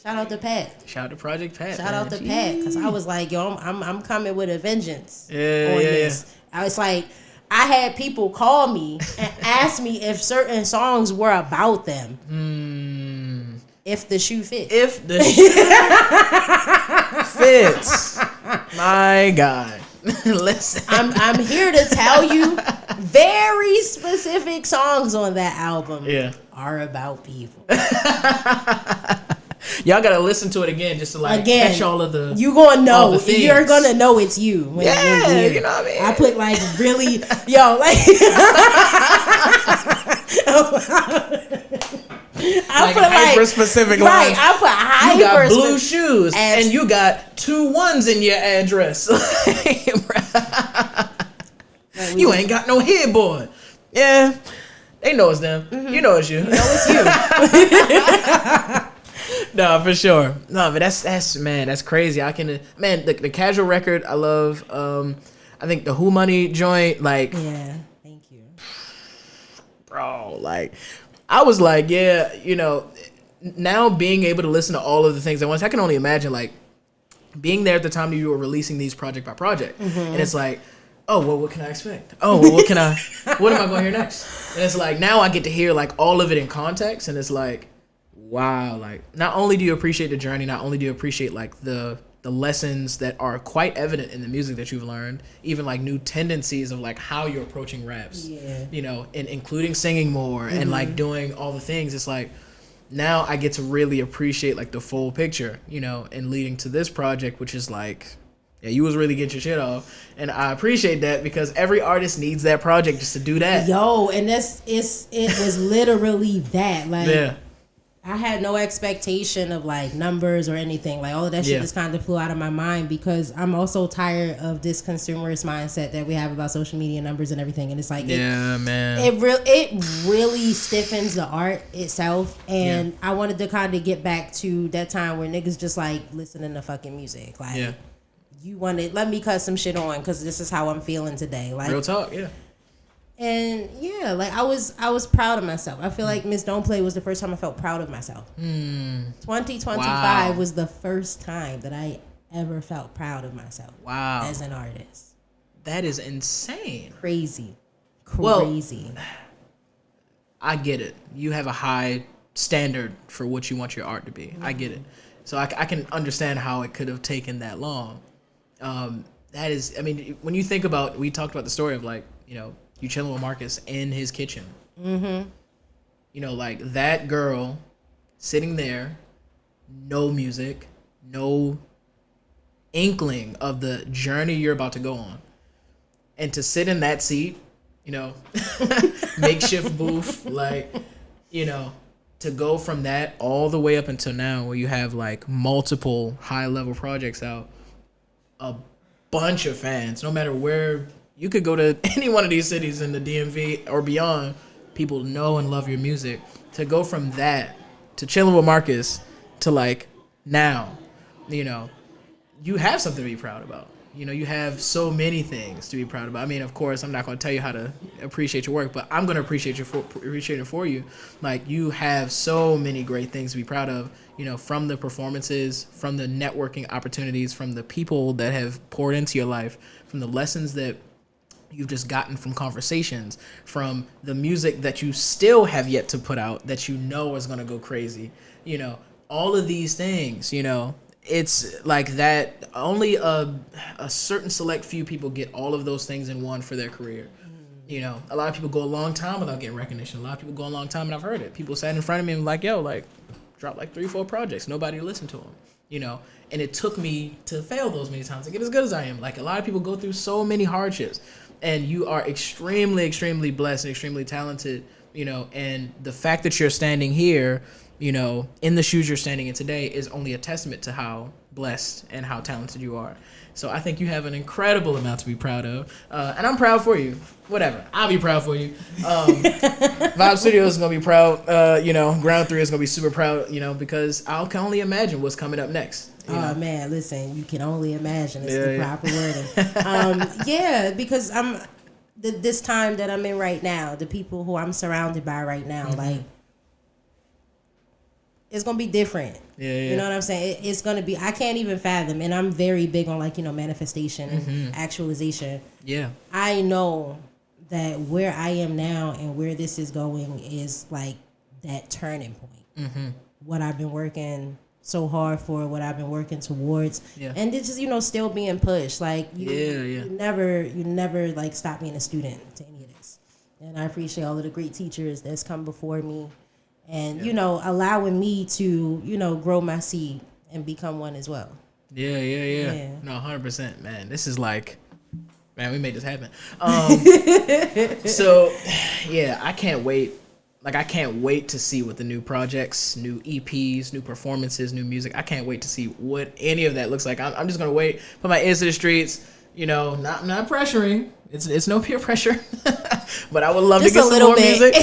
[SPEAKER 1] shout out to Pat.
[SPEAKER 2] Shout out to Project Pat.
[SPEAKER 1] Shout out to Pat, because I was like, yo, I'm coming with a vengeance on this. I was like, I had people call me and ask me if certain songs were about them. If the shoe fits.
[SPEAKER 2] If the shoe fits. My God. Listen.
[SPEAKER 1] I'm here to tell you very specific songs on that album are about people.
[SPEAKER 2] Y'all gotta listen to it again just to catch all of the.
[SPEAKER 1] You gonna know. You're gonna know it's you. When
[SPEAKER 2] you know what I mean.
[SPEAKER 1] I put really, yo, like. I put
[SPEAKER 2] hyper specific lines.
[SPEAKER 1] Right, I put hyper.
[SPEAKER 2] You got blue shoes and you got 2 1s in your address. You ain't got no headboard. Yeah, they know it's them. Mm-hmm. You know it's you.
[SPEAKER 1] You know it's you.
[SPEAKER 2] No, for sure. No, but that's crazy. I can the Casual record I love. I think the Who Money joint,
[SPEAKER 1] yeah, thank you,
[SPEAKER 2] bro. I was like, yeah, you know, now being able to listen to all of the things at once, I can only imagine being there at the time that you were releasing these project by project, and it's like, oh, well, what can I expect? Oh, well, what am I going to hear next? And it's like now I get to hear all of it in context, and it's like. Wow, not only do you appreciate the journey, not only do you appreciate the lessons that are quite evident in the music that you've learned, even new tendencies of how you're approaching raps, you know, and including singing more and doing all the things. It's now I get to really appreciate the full picture, you know, and leading to this project, which is yeah, you was really getting your shit off, and I appreciate that because every artist needs that project just to do that.
[SPEAKER 1] Yo, and it was literally that
[SPEAKER 2] yeah.
[SPEAKER 1] I had no expectation of numbers or anything. All of that shit just kind of flew out of my mind because I'm also tired of this consumerist mindset that we have about social media numbers and everything. And it's
[SPEAKER 2] man,
[SPEAKER 1] it really stiffens the art itself. And I wanted to kind of get back to that time where niggas just listening to fucking music. You wanted, let me cut some shit on because this is how I'm feeling today.
[SPEAKER 2] Real talk, yeah.
[SPEAKER 1] And I was proud of myself. I feel like Miss Don't Play was the first time I felt proud of myself. 2025 was the first time that I ever felt proud of myself.
[SPEAKER 2] Wow.
[SPEAKER 1] As an artist.
[SPEAKER 2] That is insane.
[SPEAKER 1] Crazy.
[SPEAKER 2] Well, I get it. You have a high standard for what you want your art to be. Mm-hmm. I get it. So I can understand how it could have taken that long. That is, when you think about, we talked about the story of you know, you chilling with Marcus in his kitchen. Mm-hmm. You know, that girl sitting there, no music, no inkling of the journey you're about to go on. And to sit in that seat, you know, makeshift booth, you know, to go from that all the way up until now where you have multiple high-level projects out, a bunch of fans, no matter where. You could go to any one of these cities in the DMV or beyond. People know and love your music. To go from that to chilling with Marcus to now, you know, you have something to be proud about. You know, you have so many things to be proud about. Of course, I'm not going to tell you how to appreciate your work, but I'm going to appreciate it for you. You have so many great things to be proud of, you know, from the performances, from the networking opportunities, from the people that have poured into your life, from the lessons that you've just gotten from conversations, from the music that you still have yet to put out that you know is going to go crazy. You know, all of these things, you know, it's that only a certain select few people get all of those things in one for their career. You know, a lot of people go a long time without getting recognition. A lot of people go a long time, and I've heard it. People sat in front of me and drop 3-4 projects. Nobody listened to them, you know. And it took me to fail those many times to get as good as I am. A lot of people go through so many hardships. And you are extremely, extremely blessed and extremely talented, you know, and the fact that you're standing here, you know, in the shoes you're standing in today is only a testament to how blessed and how talented you are. So I think you have an incredible amount to be proud of. And I'm proud for you. Whatever. I'll be proud for you. Vibe Studios is going to be proud. Ground 3 is going to be super proud, because I can only imagine what's coming up next.
[SPEAKER 1] Man, listen, you can only imagine. It's the proper wording. Because I'm this time that I'm in right now, the people who I'm surrounded by right now, like, it's going to be different. You know what I'm saying? It's going to be, I can't even fathom. And I'm very big on manifestation and actualization. Yeah. I know that where I am now and where this is going is like that turning point. What I've been working so hard for, what I've been working towards. And it's just, still being pushed. Like, you never like stop being a student to any of this. And I appreciate all of the great teachers that's come before me. And, allowing me to, grow my seed and become one as well. Yeah. No, 100%, man. This is like, man, we made this happen. So, yeah, I can't wait. Like, I can't wait to see what the new projects, new EPs, new performances, new music. I can't wait to see what any of that looks like. I'm just going to wait, put my ears to the streets, not pressuring. It's no peer pressure, but I would love just to get some more music.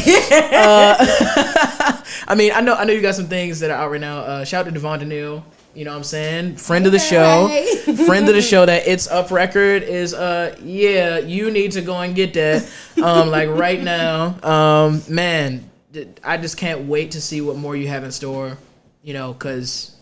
[SPEAKER 1] I mean, I know you got some things that are out right now. Shout out to Devon Daniil. You know what I'm saying? Friend of the show. Friend of the show. That It's Up record is, you need to go and get that. Like right now. Man, I just can't wait to see what more you have in store, because,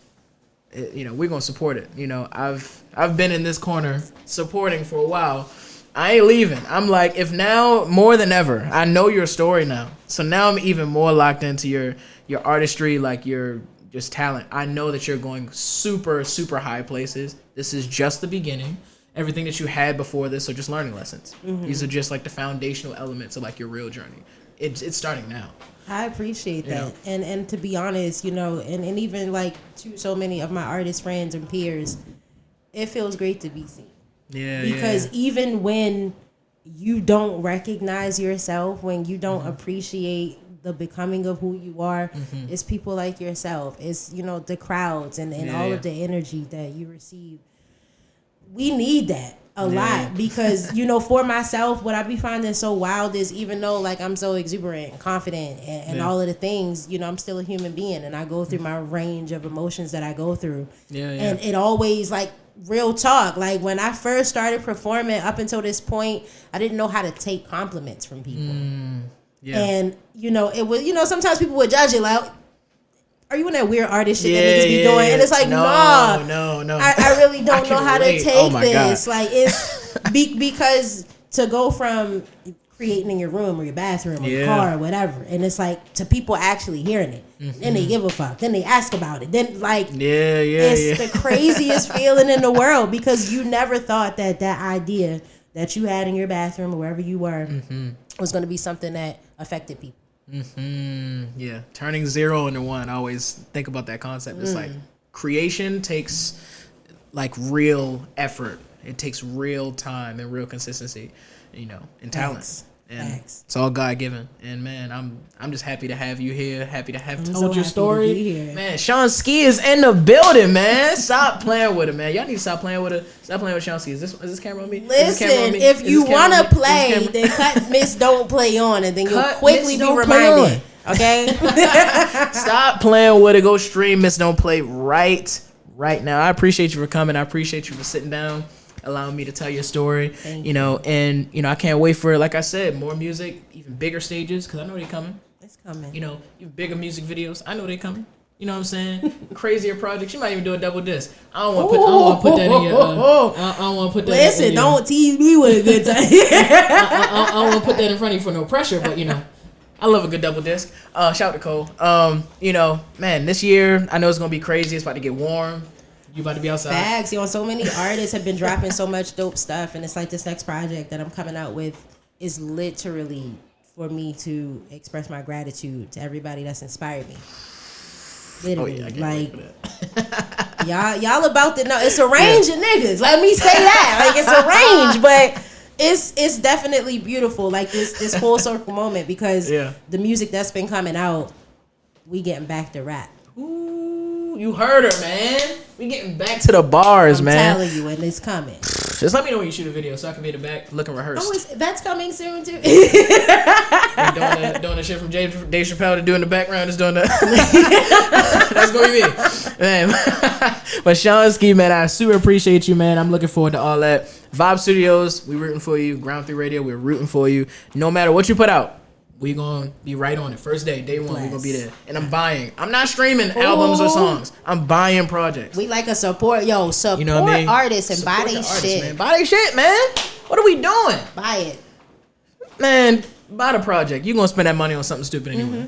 [SPEAKER 1] we're going to support it. I've been in this corner supporting for a while. I ain't leaving. I'm like, if now more than ever, I know your story now. So now I'm even more locked into your artistry, like your just talent. I know that you're going super, super high places. This is just the beginning. Everything that you had before this are just learning lessons. These are just like the foundational elements of like your real journey. It's starting now. I appreciate that. And to be honest, and even like to so many of my artist friends and peers, it feels great to be seen. Because even when you don't recognize yourself, when you don't appreciate the becoming of who you are, it's people like yourself. It's, the crowds and all of the energy that you receive. We need that a lot because, for myself, what I be finding so wild is even though like I'm so exuberant and confident and all of the things, I'm still a human being and I go through my range of emotions that I go through. And it always like, real talk, like when I first started performing up until this point, I didn't know how to take compliments from people. And it was, sometimes people would judge it like, are you in that weird artist shit that niggas be doing? And it's like, no. I really don't know how to take this. God. Like it's because to go from creating in your room or your bathroom or your car or whatever, and it's like to people actually hearing it, then they give a fuck, then they ask about it, then like it's the craziest feeling in the world because you never thought that idea that you had in your bathroom or wherever you were was going to be something that affected people.
[SPEAKER 2] Turning 0 into 1. I always think about that concept. It's like creation takes like real effort. It takes real time and real consistency, and talent. And it's all God given. And man, I'm just happy to have you here. Happy to have told your story. Man, Shon Ski is in the building, man. Stop playing with it, man. Y'all need to stop playing with it. Stop playing with Shon Ski. Is this camera on me?
[SPEAKER 1] Listen, if you want to play, then cut Miss Don't Play on, and then you'll quickly be reminded. Okay?
[SPEAKER 2] Stop playing with it. Go stream Miss Don't Play right now. I appreciate you for coming. I appreciate you for sitting down, allowing me to tell your story. And I can't wait for, like I said, more music, even bigger stages, because I know they're coming.
[SPEAKER 1] It's coming.
[SPEAKER 2] Even bigger music videos. I know they're coming. You know what I'm saying? Crazier projects. You might even do a double disc. I don't want to put that in your. I don't want to put that.
[SPEAKER 1] Listen, don't tease me with a good time.
[SPEAKER 2] I don't want to put that in front of you for no pressure, but I love a good double disc. Shout out to Cole. Man, this year I know it's gonna be crazy. It's about to get warm. You about to be outside.
[SPEAKER 1] Facts. So many artists have been dropping so much dope stuff, and it's like this next project that I'm coming out with is literally for me to express my gratitude to everybody that's inspired me. Literally, y'all about to know it's a range of niggas. Let me say that, like it's a range, but it's definitely beautiful. Like this full circle moment because the music that's been coming out, we getting back to rap.
[SPEAKER 2] Ooh, you heard her, man. We getting back to the bars, man.
[SPEAKER 1] I'm telling you, and it's coming.
[SPEAKER 2] Just let me know when you shoot a video so I can be in the back looking rehearsed.
[SPEAKER 1] That's coming soon too.
[SPEAKER 2] Doing the shit from Dave Chappelle to do in the background is doing that. That's gonna be me, man. But Shon Ski, man, I super appreciate you, man. I'm looking forward to all that. Vibe Studios, we rooting for you. Ground 3 Radio, we're rooting for you. No matter what you put out, we gonna be right on it. First day 1, we gonna be there. And I'm buying. I'm not streaming albums or songs. I'm buying projects.
[SPEAKER 1] We like a support, support, you know what I mean? Artists and support buy their shit.
[SPEAKER 2] Man. Buy their shit, man. What are we doing?
[SPEAKER 1] Buy it.
[SPEAKER 2] Man, buy the project. You gonna spend that money on something stupid anyway.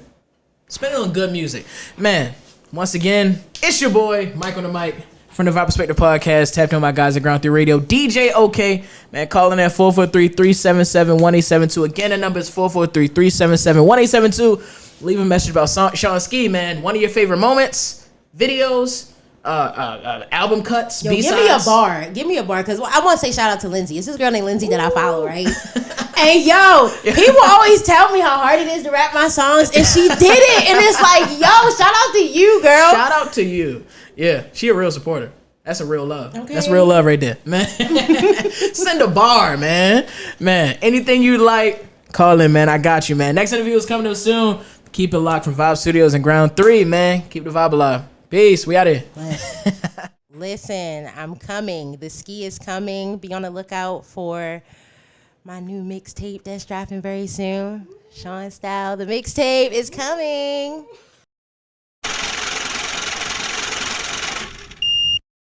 [SPEAKER 2] Spend it on good music. Man, once again, it's your boy, Mike on the mic. From the Vibe Perspective Podcast, tapped on my guys at Ground 3 Radio. DJ OK, man, calling at 443-377-1872. Again, the number is 443-377-1872. Leave a message about Shon Ski, man. One of your favorite moments, videos, album cuts, B-sides.
[SPEAKER 1] Give me a bar, because I want to say shout out to Lindsay. It's this girl named Lindsay that I follow, right? And people always tell me how hard it is to rap my songs, and she did it. And it's like, shout out to you, girl.
[SPEAKER 2] Shout out to you. Yeah, she a real supporter. That's a real love. Okay. That's real love right there, man. Send a bar, man. Man, anything you like, call in, man. I got you, man. Next interview is coming up soon. Keep it locked from Vibe Studios and Ground 3, man. Keep the vibe alive. Peace. We out here.
[SPEAKER 1] Listen, I'm coming. The ski is coming. Be on the lookout for my new mixtape that's dropping very soon. Shon Style, the mixtape is coming.